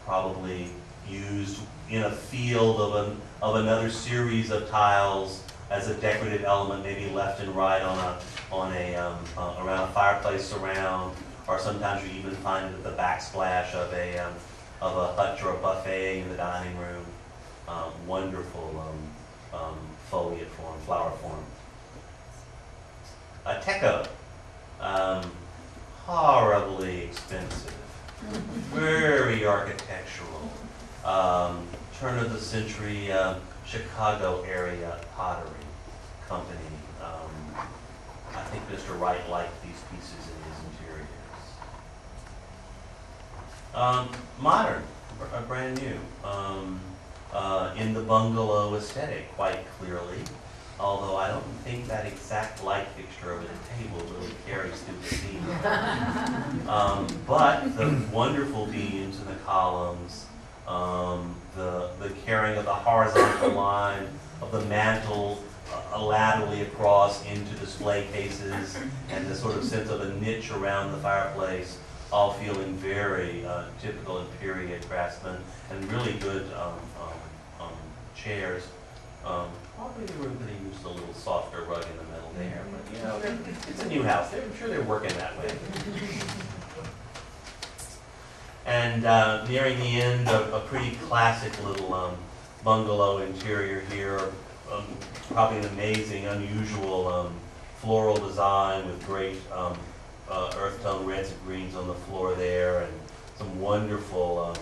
probably used in a field of another series of tiles as a decorative element, maybe left and right on a around a fireplace surround, or sometimes you even find it at the backsplash of a hutch or a buffet in the dining room. Wonderful foliate form, flower form. Teco, horribly expensive, very architectural, turn of the century Chicago area pottery company. I think Mr. Wright liked these pieces in his interiors. Modern, brand new, in the bungalow aesthetic quite clearly, although I don't think that exact light fixture over the table really carries through the scene. But the wonderful beams in the columns, the carrying of the horizontal line of the mantle laterally across into display cases, and the sort of sense of a niche around the fireplace, all feeling very typical and period craftsman, and really good chairs. Probably they were going to use a little softer rug in the middle there, but you know, it's a new house. I'm sure they're working that way. And nearing the end, a pretty classic little bungalow interior here. Probably an amazing, unusual floral design with great earth tone reds and greens on the floor there, and some wonderful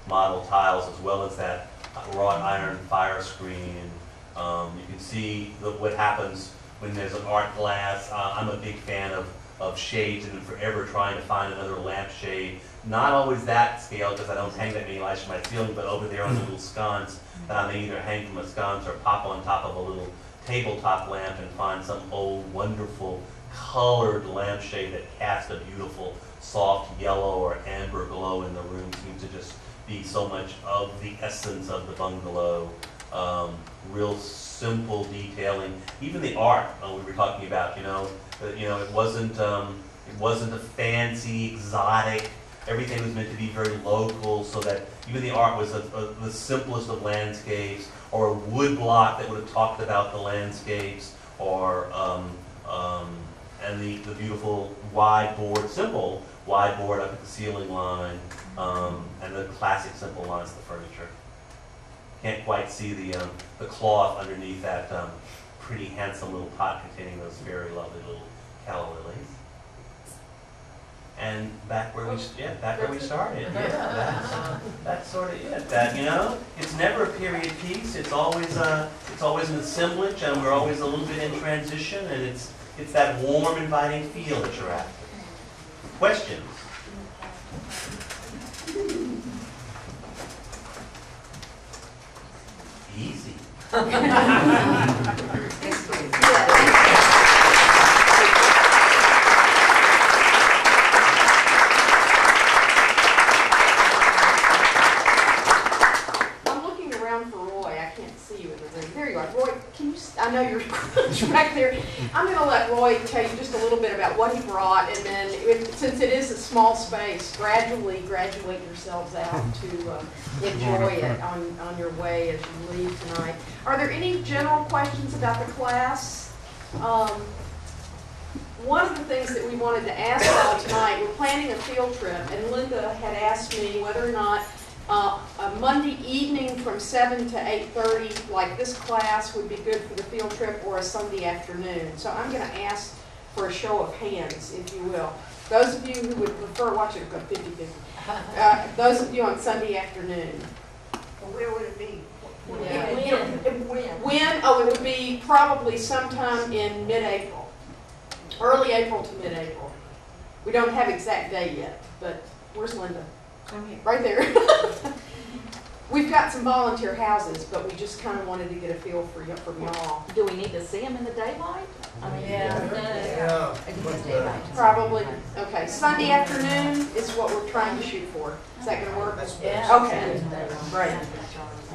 model tiles, as well as that wrought iron fire screen. You can see what happens when there's an art glass. I'm a big fan of shades, and I'm forever trying to find another lampshade. Not always that scale, because I don't hang that many lights from my ceiling, but over there on the little sconce, that I may either hang from a sconce or pop on top of a little tabletop lamp and find some old, wonderful, colored lampshade that casts a beautiful, soft yellow or amber glow in the room. Seems to just be so much of the essence of the bungalow. Real simple detailing. Even the art we were talking about, it wasn't a fancy, exotic. Everything was meant to be very local, so that even the art was the simplest of landscapes, or a wood block that would have talked about the landscapes, or and the beautiful wide board, simple wide board up at the ceiling line, and the classic simple lines of the furniture. Can't quite see the cloth underneath that pretty handsome little pot containing those very lovely little calla lilies. And back where we started. Yeah, that's sort of it. That it's never a period piece. It's always an assemblage, and we're always a little bit in transition, and it's that warm, inviting feel that you're after. Questions? Easy. I know you're back there. I'm going to let Roy tell you just a little bit about what he brought, and then, since it is a small space, graduate yourselves out to enjoy it on your way as you leave tonight. Are there any general questions about the class? One of the things that we wanted to ask y'all tonight, we're planning a field trip, and Linda had asked me whether or not a Monday evening from 7 to 8:30, like this class, would be good for the field trip, or a Sunday afternoon. So I'm going to ask for a show of hands, if you will. Those of you who would prefer, watch it go 50-50. Those of you on Sunday afternoon. Well, where would it be? When? Oh, it would be probably sometime in mid-April. Early April to mid-April. We don't have exact day yet, but where's Linda? I'm here. Right there. We've got some volunteer houses, but we just kind of wanted to get a feel from y'all. Do we need to see them in the daylight? I mean, Yeah. Probably. Okay, Sunday afternoon is what we're trying to shoot for. Is that gonna work? Yeah. Okay, great.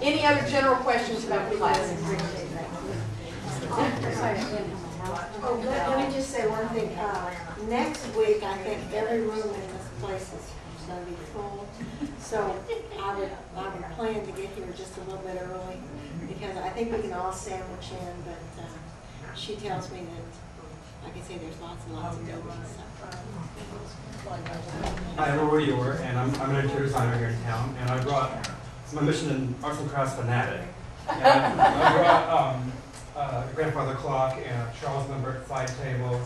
Any other general questions about the class? Oh, let me just say one thing. Next week, I think every room in this place is going to be full. So I would plan to get here just a little bit early because I think we can all sandwich in, but she tells me that, like I say, there's lots and lots of buildings. Hi, I'm Roy Ewer, and I'm an interior designer here in town, and I brought, it's my mission in Arts and Crafts Fanatic. And I brought a grandfather clock and a Charles Lambert side table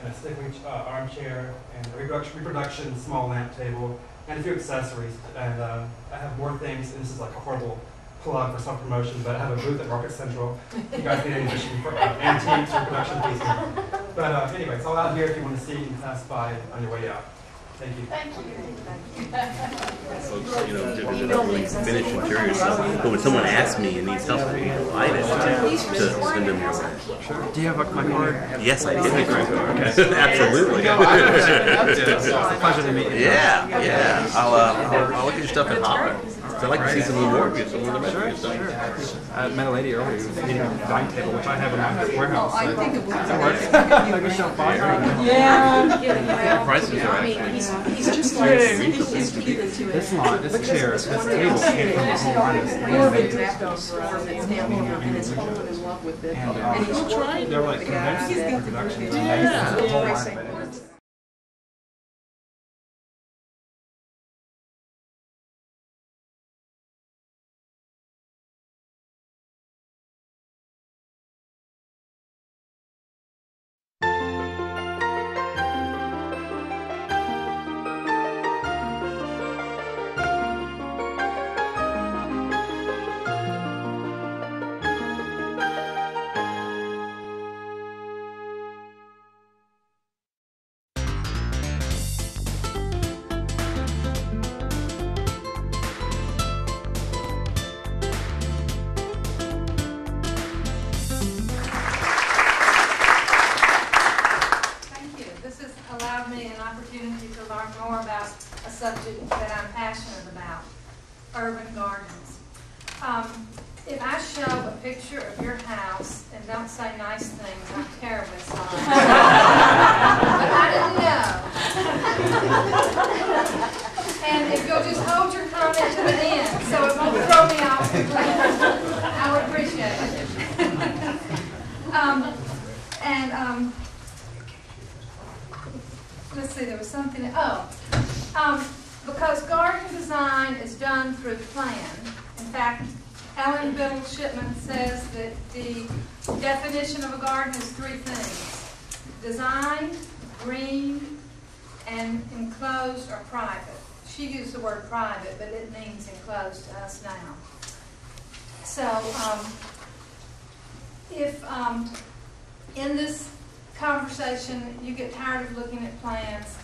and a stickling armchair and a reproduction small lamp table and a few accessories. And I have more things, and this is like a horrible plug for self-promotion, but I have a booth at Market Central. If you guys need any addition for antiques or production pieces. But anyway, it's all out here if you want to see and pass by on your way out. Thank you. Thank you. Folks, they're not really finished interior stuff. But when someone asks me and needs help, I'm delighted to send them your way. Sure. Do you have my card? Yes, I did. Absolutely. It's a pleasure to meet you. Yeah. I'll look at your stuff and holler. I'd like to see some more of you, some of the stuff. I met a lady earlier who was eating a dining table, which I have in my warehouse. I think it That works. Like a shelf box. Yeah. Prices are actually He's just like, This lot, this chair, this table came from a home artist. And it's fallen in love with it. And he's trying they're like convinced reproductions. And they use the whole line of it. more about a subject that I'm passionate about, urban gardens. If I show a picture of your house and don't say nice things, I'm terribly sorry. But I didn't know. And if you'll just hold your comment to the end so it won't throw me off completely, I would appreciate it. Let's see, there was something, because garden design is done through plan. In fact, Ellen Biddle Shipman says that the definition of a garden is three things: designed, green, and enclosed or private. She used the word private, but it means enclosed to us now. So, if in this conversation you get tired of looking at plans,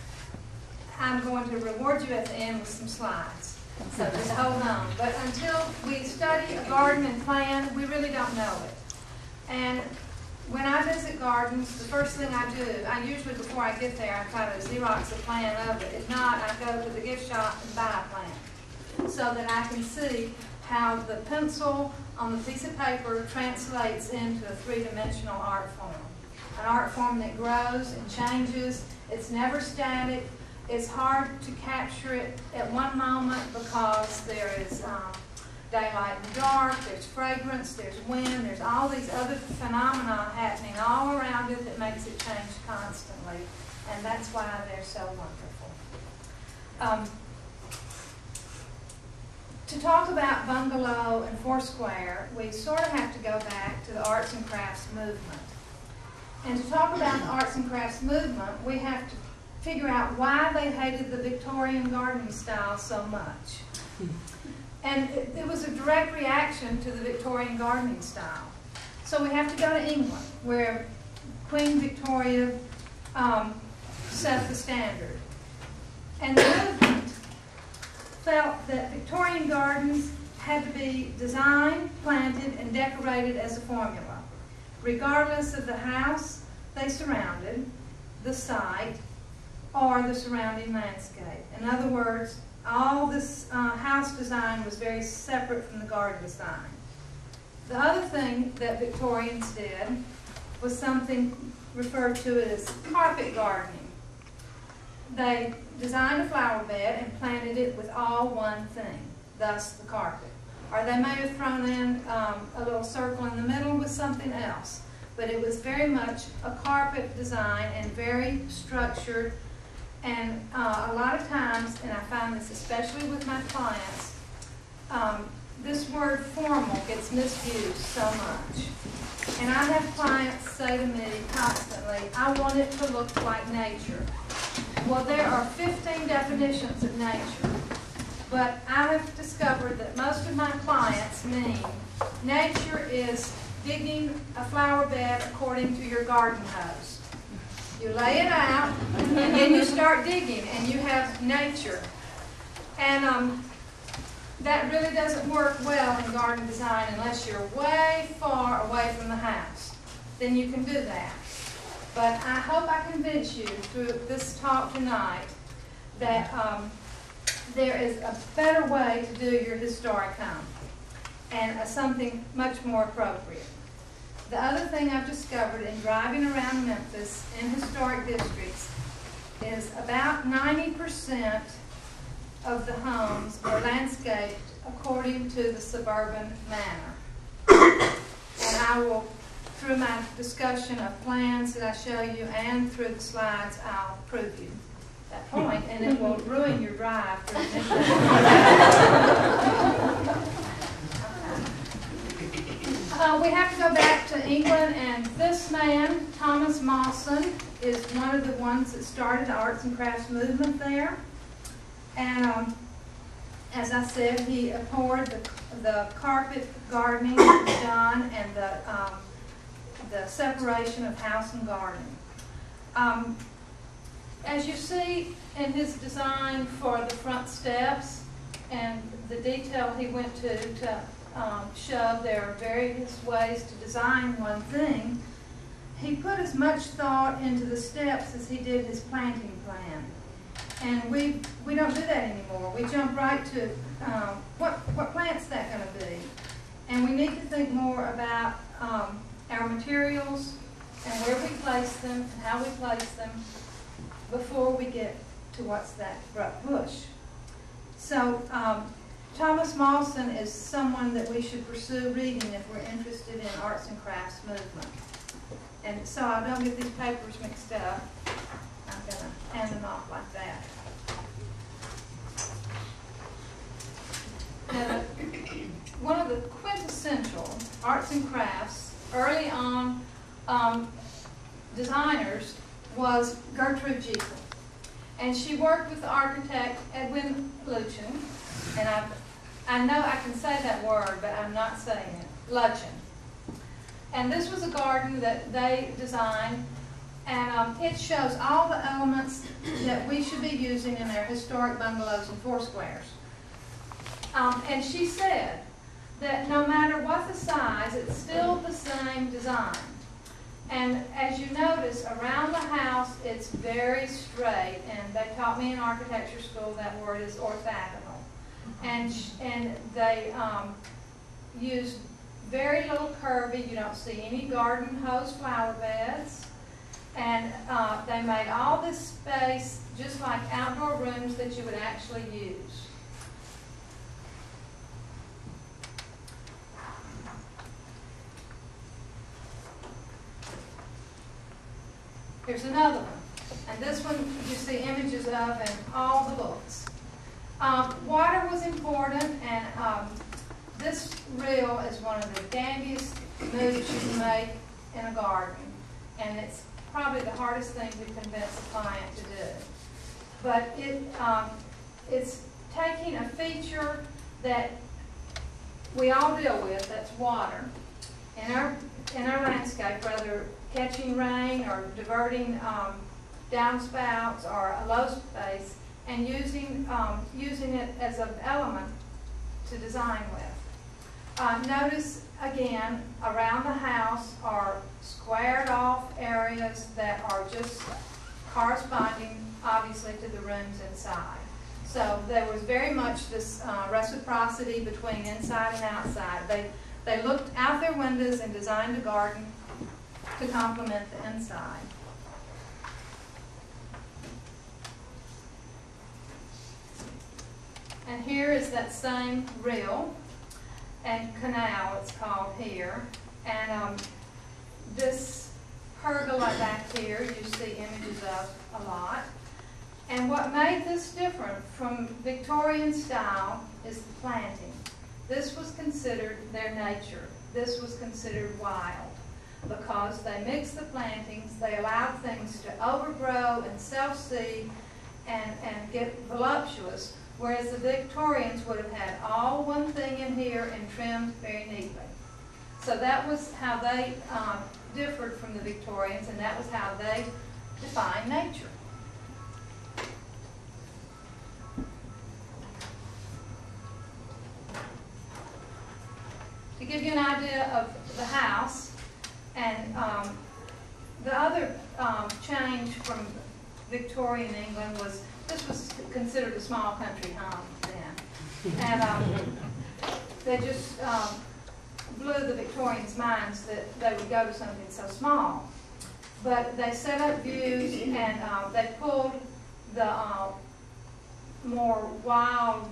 I'm going to reward you at the end with some slides. So just hold on. But until we study a garden and plan, we really don't know it. And when I visit gardens, the first thing I do, I usually, before I get there, I try to Xerox a plan of it. If not, I go to the gift shop and buy a plan so that I can see how the pencil on the piece of paper translates into a three-dimensional art form. An art form that grows and changes. It's never static. It's hard to capture it at one moment because there is daylight and dark, there's fragrance, there's wind, there's all these other phenomena happening all around it that makes it change constantly. And that's why they're so wonderful. To talk about Bungalow and Foursquare, we sort of have to go back to the arts and crafts movement. And to talk about the arts and crafts movement, we have to figure out why they hated the Victorian gardening style so much. And it was a direct reaction to the Victorian gardening style. So we have to go to England, where Queen Victoria set the standard. And the movement felt that Victorian gardens had to be designed, planted, and decorated as a formula, regardless of the house they surrounded, the site, or the surrounding landscape. In other words, all this house design was very separate from the garden design. The other thing that Victorians did was something referred to as carpet gardening. They designed a flower bed and planted it with all one thing, thus the carpet. Or they may have thrown in a little circle in the middle with something else. But it was very much a carpet design and very structured. And a lot of times, and I find this especially with my clients, this word formal gets misused so much. And I have clients say to me constantly, I want it to look like nature. Well, there are 15 definitions of nature, but I have discovered that most of my clients mean nature is digging a flower bed according to your garden hose. You lay it out, and then you start digging, and you have nature. And that really doesn't work well in garden design unless you're way far away from the house. Then you can do that. But I hope I convince you through this talk tonight that there is a better way to do your historic home and something much more appropriate. The other thing I've discovered in driving around Memphis in historic districts is about 90% of the homes are landscaped according to the suburban manner. And I will, through my discussion of plans that I show you and through the slides, I'll prove you that point, and it will ruin your drive through we have to go back to England, and this man, Thomas Mawson, is one of the ones that started the arts and crafts movement there. And as I said, he abhorred the carpet gardening done and the separation of house and garden. As you see in his design for the front steps and the detail he went to show there are various ways to design one thing, he put as much thought into the steps as he did his planting plan. And we don't do that anymore. We jump right to what plant's that going to be? And we need to think more about our materials and where we place them and how we place them before we get to what's that bush. So Thomas Mawson is someone that we should pursue reading if we're interested in arts and crafts movement. And so I don't get these papers mixed up. I'm going to hand them off like that. Now, one of the quintessential arts and crafts early on designers was Gertrude Jekyll. And she worked with the architect Edwin Luchen. And I know I can say that word, but I'm not saying it. Luchen. And this was a garden that they designed, and it shows all the elements that we should be using in our historic bungalows and foursquares. And she said that no matter what the size, it's still the same design. And as you notice, around the house, it's very straight, and they taught me in architecture school that word is orthogonal. And they used very little curvy. You don't see any garden hose flower beds. And they made all this space just like outdoor rooms that you would actually use. Here's another one. And this one you see images of in all the books. Water was important, and this reel is one of the dandiest moves you can make in a garden. And it's probably the hardest thing to convince a client to do. But it's taking a feature that we all deal with, that's water, in our landscape, whether catching rain or diverting downspouts or a low space, and using it as an element to design with. Notice again, around the house are squared off areas that are just corresponding, obviously, to the rooms inside. So there was very much this reciprocity between inside and outside. They looked out their windows and designed a garden to complement the inside. And here is that same rill and canal, it's called here. And this pergola back here, you see images of a lot. And what made this different from Victorian style is the planting. This was considered their nature. This was considered wild because they mixed the plantings, they allowed things to overgrow and self-seed and get voluptuous, whereas the Victorians would have had all one thing in here and trimmed very neatly. So that was how they differed from the Victorians, and that was how they defined nature. To give you an idea of the house, and the other change from Victorian England was this was considered a small country home then. And they just blew the Victorians' minds that they would go to something so small. But they set up views and they pulled the more wild,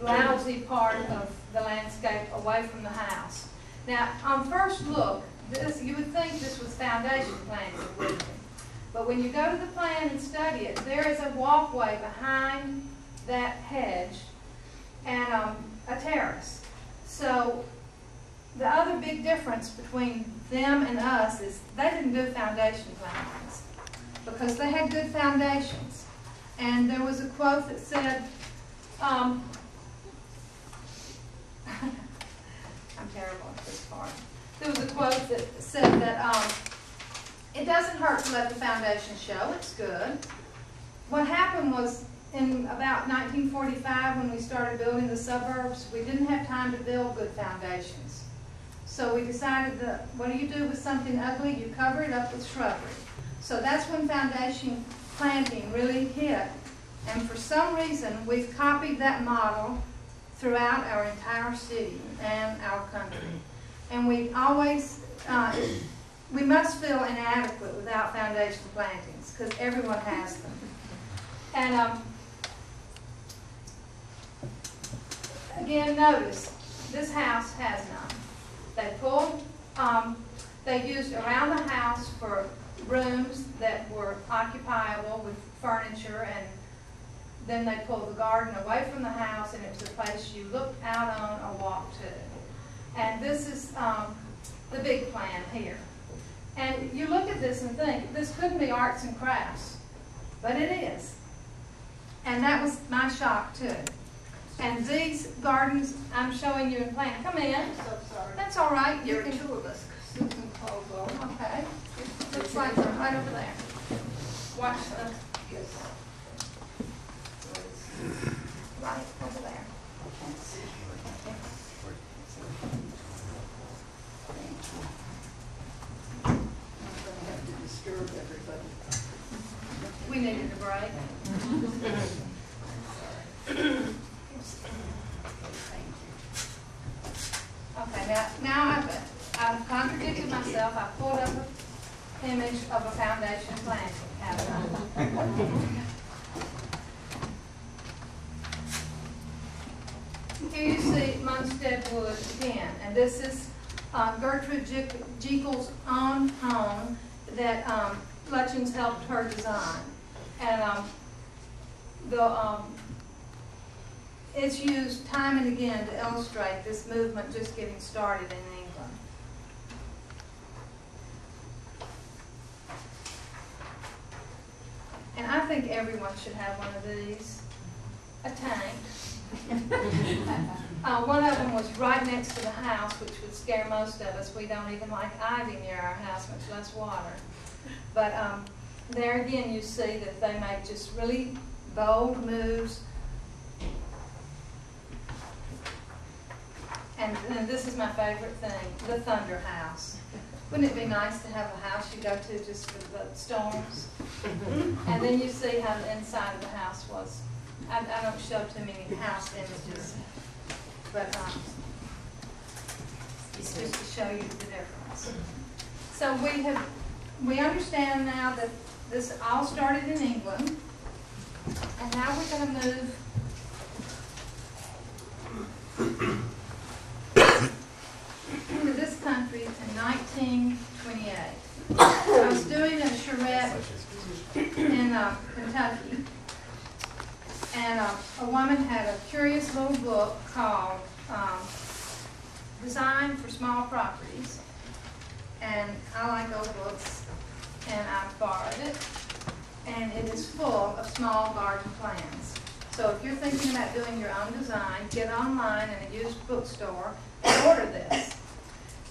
lousy part of the landscape away from the house. Now, on first look, you would think this was foundation planting, wouldn't you? But when you go to the plan and study it, there is a walkway behind that hedge and a terrace. So the other big difference between them and us is they didn't do foundation plantings because they had good foundations. And there was a quote that said, I'm terrible at this part. There was a quote that said that it doesn't hurt to let the foundation show, it's good. What happened was in about 1945 when we started building the suburbs, we didn't have time to build good foundations. So we decided that what do you do with something ugly? You cover it up with shrubbery. So that's when foundation planting really hit. And for some reason, we've copied that model throughout our entire city and our country. And we always, we must feel inadequate without foundation plantings because everyone has them. And again, notice, this house has none. They pulled, they used around the house for rooms that were occupiable with furniture, and then they pulled the garden away from the house, and it was a place you looked out on or walked to. And this is the big plan here. And you look at this and think, this couldn't be arts and crafts, but it is. And that was my shock too. And these gardens I'm showing you in plan. Come in. So sorry. That's all right. There are two of us, Susan Caldwell. Okay. Looks like they're right over there. Watch the, Yes. right over there. I'm going to have to disturb everybody. We needed a break. Okay, now I've contradicted myself. I pulled up an image of a foundation planting, haven't I? Here you see Munstead Wood again, and this is Gertrude Jekyll's own home that Lutchins helped her design. And it's used time and again to illustrate this movement just getting started in England. And I think everyone should have one of these, a tank. One of them was right next to the house, which would scare most of us. We don't even like ivy near our house, much less water. But there again, you see that they make just really bold moves. And this is my favorite thing, the Thunder House. Wouldn't it be nice to have a house you go to just for the storms? And then you see how the inside of the house was. I don't show too many house images, but it's just to show you the difference. So we understand now that this all started in England, and now we're going to move into this country in 1928. I was doing a charrette in Kentucky, and a woman had a curious little book called Design for Small Properties, and I like old books, and I borrowed it, and it is full of small garden plans. So if you're thinking about doing your own design, get online in a used bookstore and order this.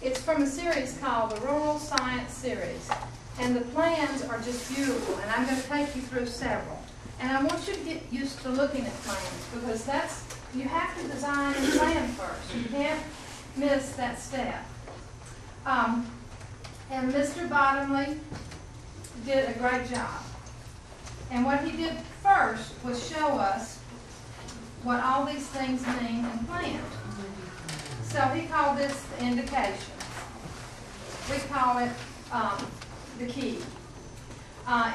It's from a series called the Rural Science Series, and the plans are just beautiful, and I'm going to take you through several. And I want you to get used to looking at plans, because you have to design and plan first. You can't miss that step. And Mr. Bottomley did a great job. And what he did first was show us what all these things mean in plans. So he called this the indications. We call it the key.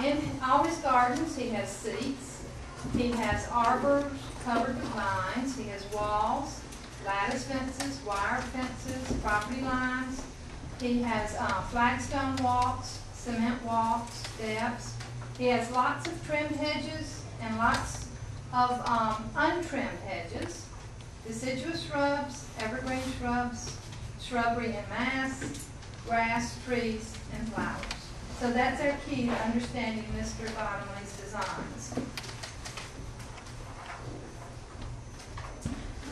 In all his gardens, he has seats. He has arbors covered with vines. He has walls, lattice fences, wire fences, property lines. He has flagstone walks, cement walks, steps. He has lots of trimmed hedges and lots of untrimmed hedges, deciduous shrubs, evergreen shrubs, shrubbery en masse, grass, trees, and flowers. So that's our key to understanding Mr. Bottomley's designs.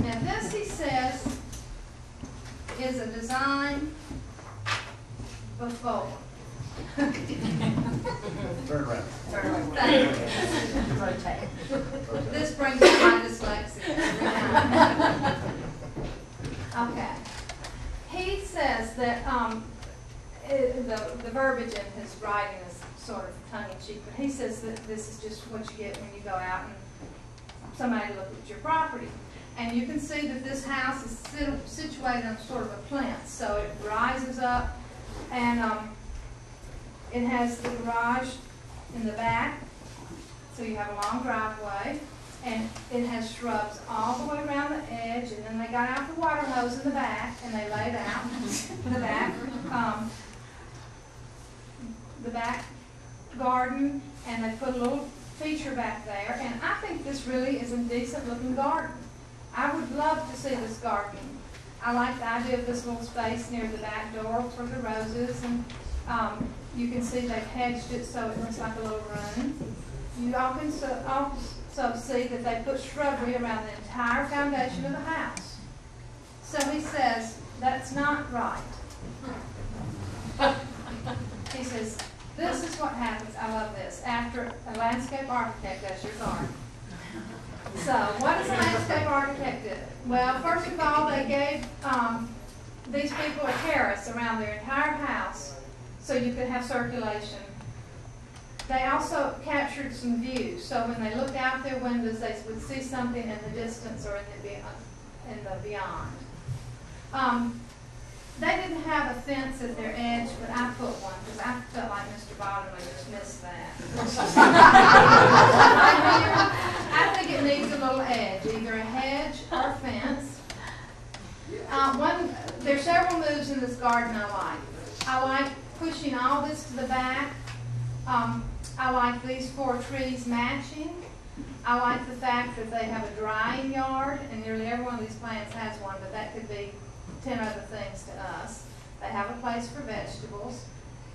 Now this, he says, is a design before. Turn around. Rotate. This brings up my dyslexia. Okay. He says that the verbiage in his writing is sort of tongue-in-cheek, but he says that this is just what you get when you go out and somebody look at your property. And you can see that this house is situated on sort of a plinth, so it rises up, and it has the garage in the back, so you have a long driveway, and it has shrubs all the way around the edge, and then they got out the water hose in the back, and they laid out the back garden, and they put a little feature back there, and I think this really is a decent looking garden. I would love to see this garden. I like the idea of this little space near the back door for the roses, and you can see they've hedged it so it looks like a little room. You all can also see that they put shrubbery around the entire foundation of the house. So he says, that's not right. He says, this is what happens, I love this, after a landscape architect does your garden. So what does a landscape architect do? Well, first of all, they gave these people a terrace around their entire house so you could have circulation. They also captured some views, so when they looked out their windows, they would see something in the distance or in the beyond. They didn't have a fence at their edge, but I put one because I felt like Mr. Bottomley just missed that. I think it needs a little edge, either a hedge or a fence. There's several moves in this garden I like. I like pushing all this to the back. I like these 4 trees matching. I like the fact that they have a drying yard, and nearly every one of these plants has one, but that could be 10 other things to us. They have a place for vegetables.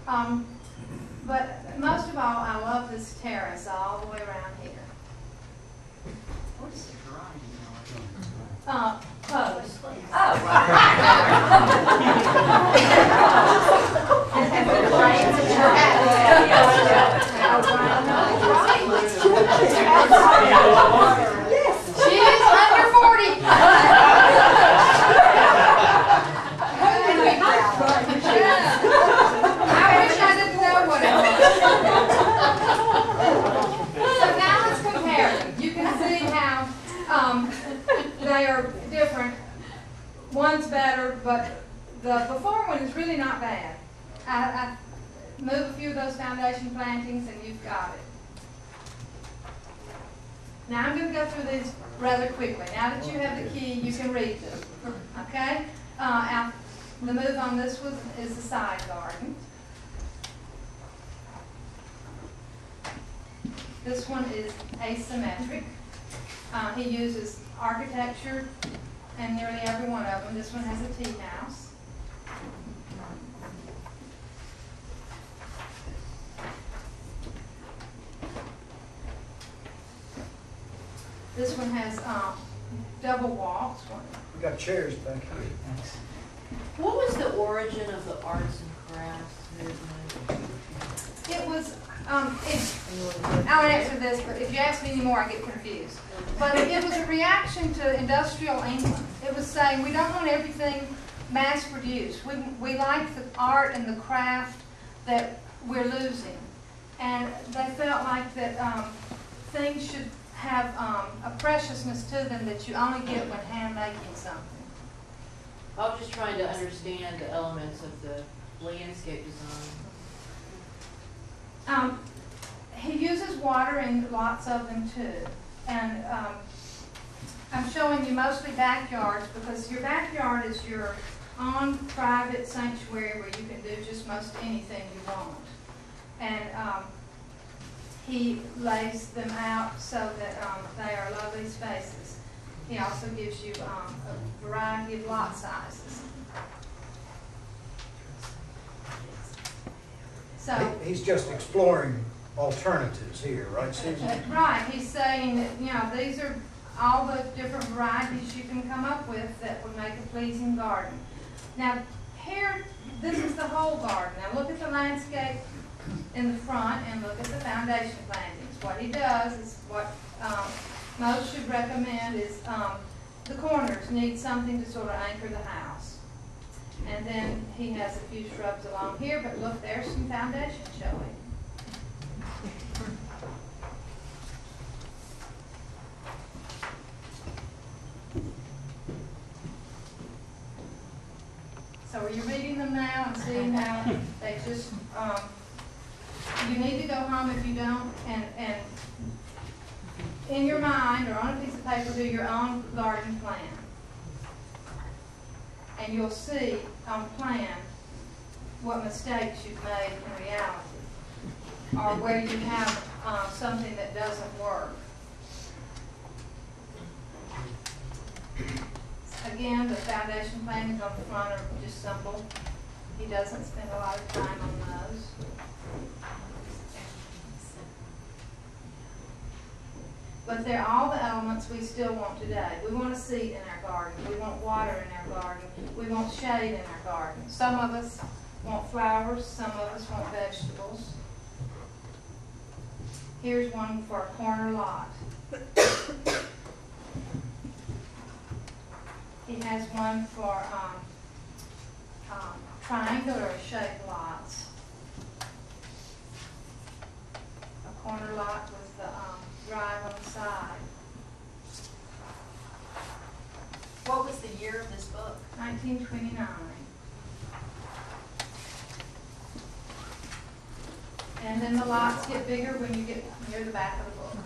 But most of all, I love this terrace all the way around here. What's the drying Clothes. But the before one is really not bad. I move a few of those foundation plantings and you've got it. Now I'm going to go through these rather quickly. Now that you have the key, you can read them. Okay? The move on this one is the side garden. This one is asymmetric. He uses architecture and nearly every one of them. This one has a tea house. This one has double walks. We got chairs back here. What was the origin of the arts and crafts movement? It was, I'll answer this, but if you ask me anymore, I get confused. But it was a reaction to industrial England. It was saying we don't want everything mass-produced. We like the art and the craft that we're losing. And they felt like that things should have a preciousness to them that you only get when hand-making something. I was just trying to understand the elements of the landscape design. He uses water in lots of them too. And I'm showing you mostly backyards because your backyard is your own private sanctuary where you can do just most anything you want. And he lays them out so that they are lovely spaces. He also gives you a variety of lot sizes. So He's just exploring alternatives here, right, Susan? Right. He's saying that, you know, these are all the different varieties you can come up with that would make a pleasing garden. Now, here, this is the whole garden. Now, look at the landscape in the front and look at the foundation plantings. What he does is what most should recommend is the corners need something to sort of anchor the house. And then he has a few shrubs along here, but look, there's some foundation showing. So are you reading them now and seeing how they just, you need to go home if you don't, and in your mind or on a piece of paper do your own garden plan. And you'll see on plan what mistakes you've made in reality, or where you have something that doesn't work. Again, the foundation plantings on the front are just simple. He doesn't spend a lot of time on those. But they're all the elements we still want today. We want a seat in our garden. We want water in our garden. We want shade in our garden. Some of us want flowers. Some of us want vegetables. Here's one for a corner lot. He has one for triangular shaped lots. A corner lot with the drive on the side. What was the year of this book? 1929. And then the lots get bigger when you get near the back of the book.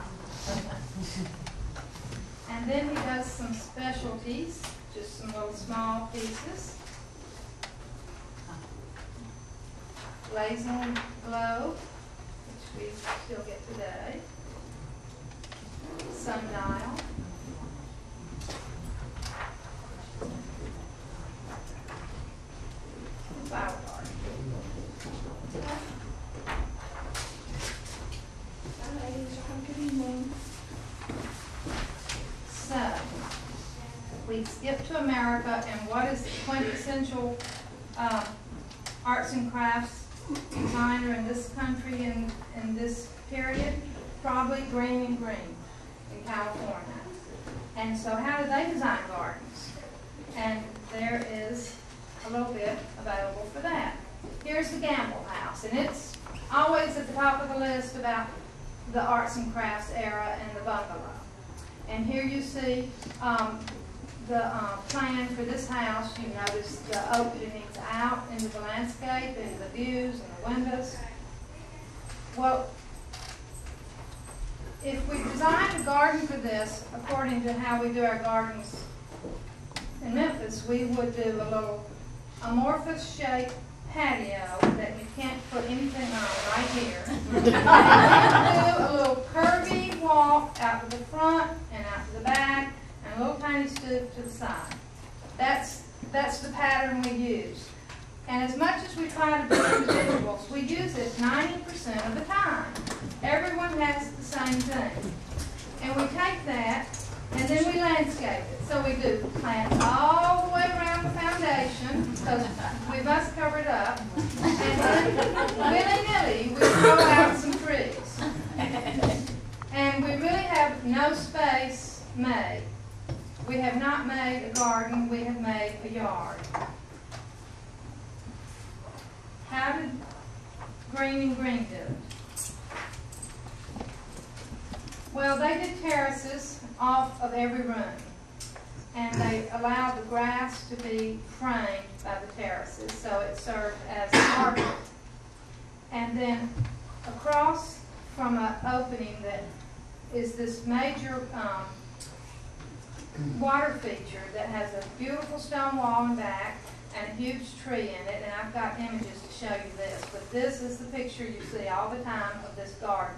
And then he does some specialties, just some little small pieces. Blazing globe, which we still get today. Sundial. Flower garden. So, we skip to America, and what is the quintessential arts and crafts designer in this country in this period? Probably Green and Green in California. And so how do they design gardens? And there is a little bit available for that. Here's the Gamble House, and it's always at the top of the list about the arts and crafts era and the bungalow. And here you see plan for this house, you notice the openings out into the landscape and the views and the windows. Well, if we designed a garden for this, according to how we do our gardens in Memphis, we would do a little amorphous shaped patio that you can't put anything on right here. And do a little curvy walk out to the front and out to the back, and a little tiny stoop to the side. That's the pattern we use. And as much as we try to be individuals, we use it 90% of the time. Everyone has the same thing. And we take that, and then we landscape it. So we do plants all the way around the foundation, because we must cover it up. And then, willy-nilly, we throw out some trees. And we really have no space made. We have not made a garden, we have made a yard. How did Green and Green do it? Well, they did terraces off of every room, and they allowed the grass to be framed by the terraces, so it served as a carpet. And then across from an opening that is this major water feature that has a beautiful stone wall in back and a huge tree in it, and I've got images to show you this, but this is the picture you see all the time of this garden.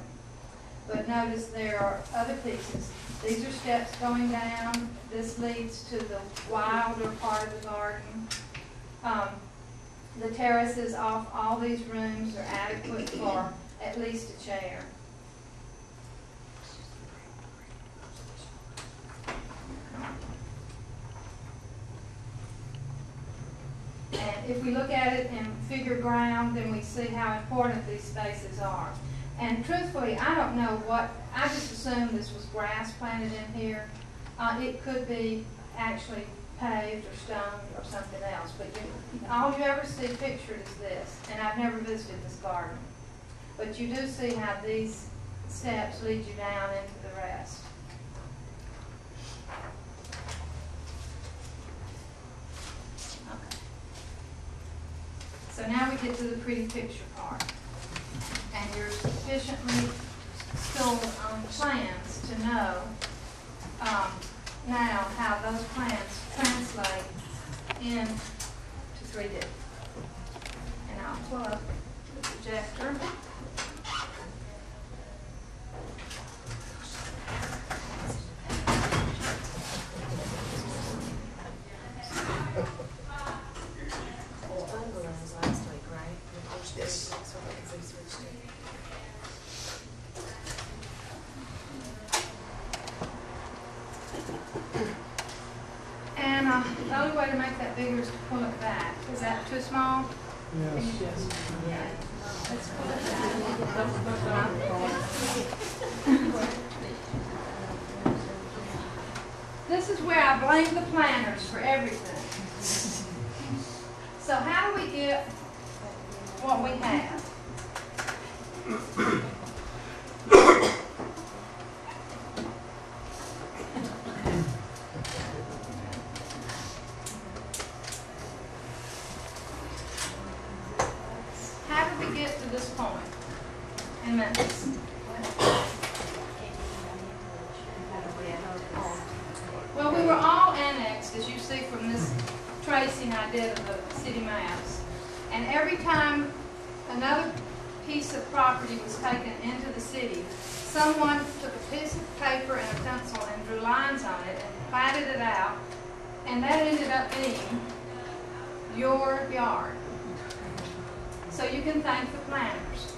But notice there are other pieces. These are steps going down. This leads to the wilder part of the garden. The terraces off all these rooms are adequate for at least a chair. And if we look at it in figure ground, then we see how important these spaces are. And truthfully, I don't know what, I just assumed this was grass planted in here. It could be actually paved or stoned or something else, but all you ever see pictured is this, and I've never visited this garden. But you do see how these steps lead you down into the rest. Okay. So now we get to the pretty picture part. And you're sufficiently skilled on plans to know now how those plans translate into 3D. And I'll plug the projector. And the only way to make that bigger is to pull it back. Is that too small? Yes. Yeah. Let's pull it back. This is where I blame the planners for everything. So how do we get what we have? How did we get to this point in Memphis? Well, we were all annexed, as you see from this tracing I did of the city maps. And every time another piece of property was taken into the city, someone took a piece of paper and a pencil and drew lines on it and platted it out, and that ended up being your yard. So you can thank the planners.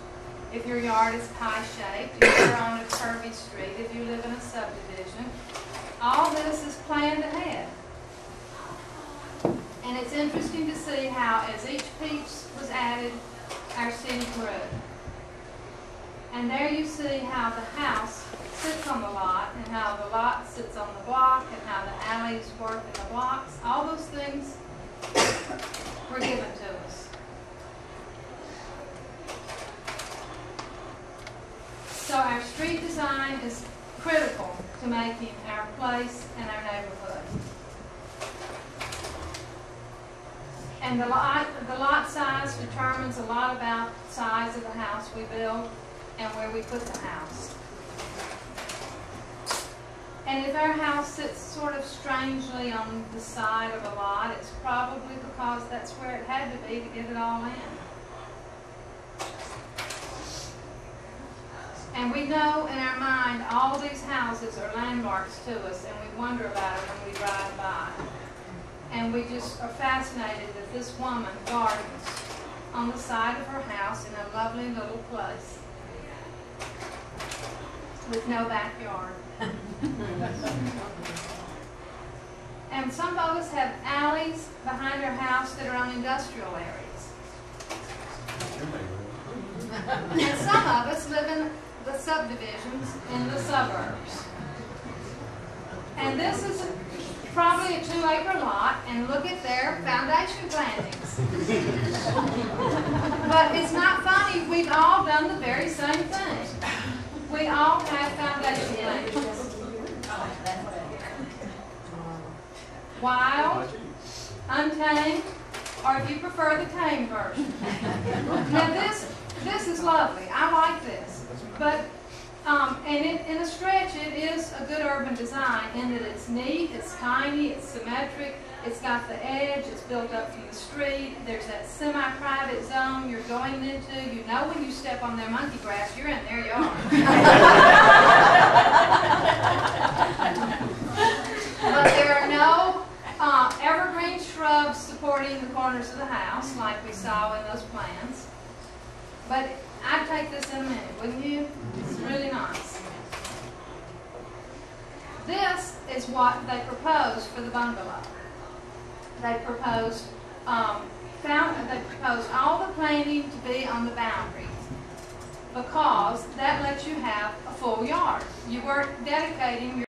If your yard is pie-shaped, if you're on a curvy street, if you live in a subdivision, all this is planned ahead. And it's interesting to see how, as each piece was added, our city grew. And there you see how the house sits on the lot, and how the lot sits on the block, and how the alleys work in the blocks. All those things were given to us. So our street design is critical to making our place and our neighborhood. And the lot size determines a lot about the size of the house we build and where we put the house. And if our house sits sort of strangely on the side of a lot, it's probably because that's where it had to be to get it all in. And we know in our mind all these houses are landmarks to us, and we wonder about it when we drive by. And we just are fascinated that this woman gardens on the side of her house in a lovely little place with no backyard. And some of us have alleys behind our house that are on industrial areas. And some of us live in the subdivisions in the suburbs. And this is probably a 2-acre lot, and look at their foundation plantings. But it's not funny, we've all done the very same thing. We all have foundation plantings. Wild, untamed, or if you prefer the tame version. Now this is lovely. I like this. But and in a stretch, it is a good urban design in that it's neat, it's tiny, it's symmetric, it's got the edge, it's built up from the street, there's that semi-private zone you're going into. You know when you step on their monkey grass, you're in their yard. But there are no evergreen shrubs supporting the corners of the house like we saw in those plans. But I'd take this in a minute, wouldn't you? It's really nice. This is what they proposed for the bungalow. They proposed all the planting to be on the boundaries because that lets you have a full yard. You weren't dedicating your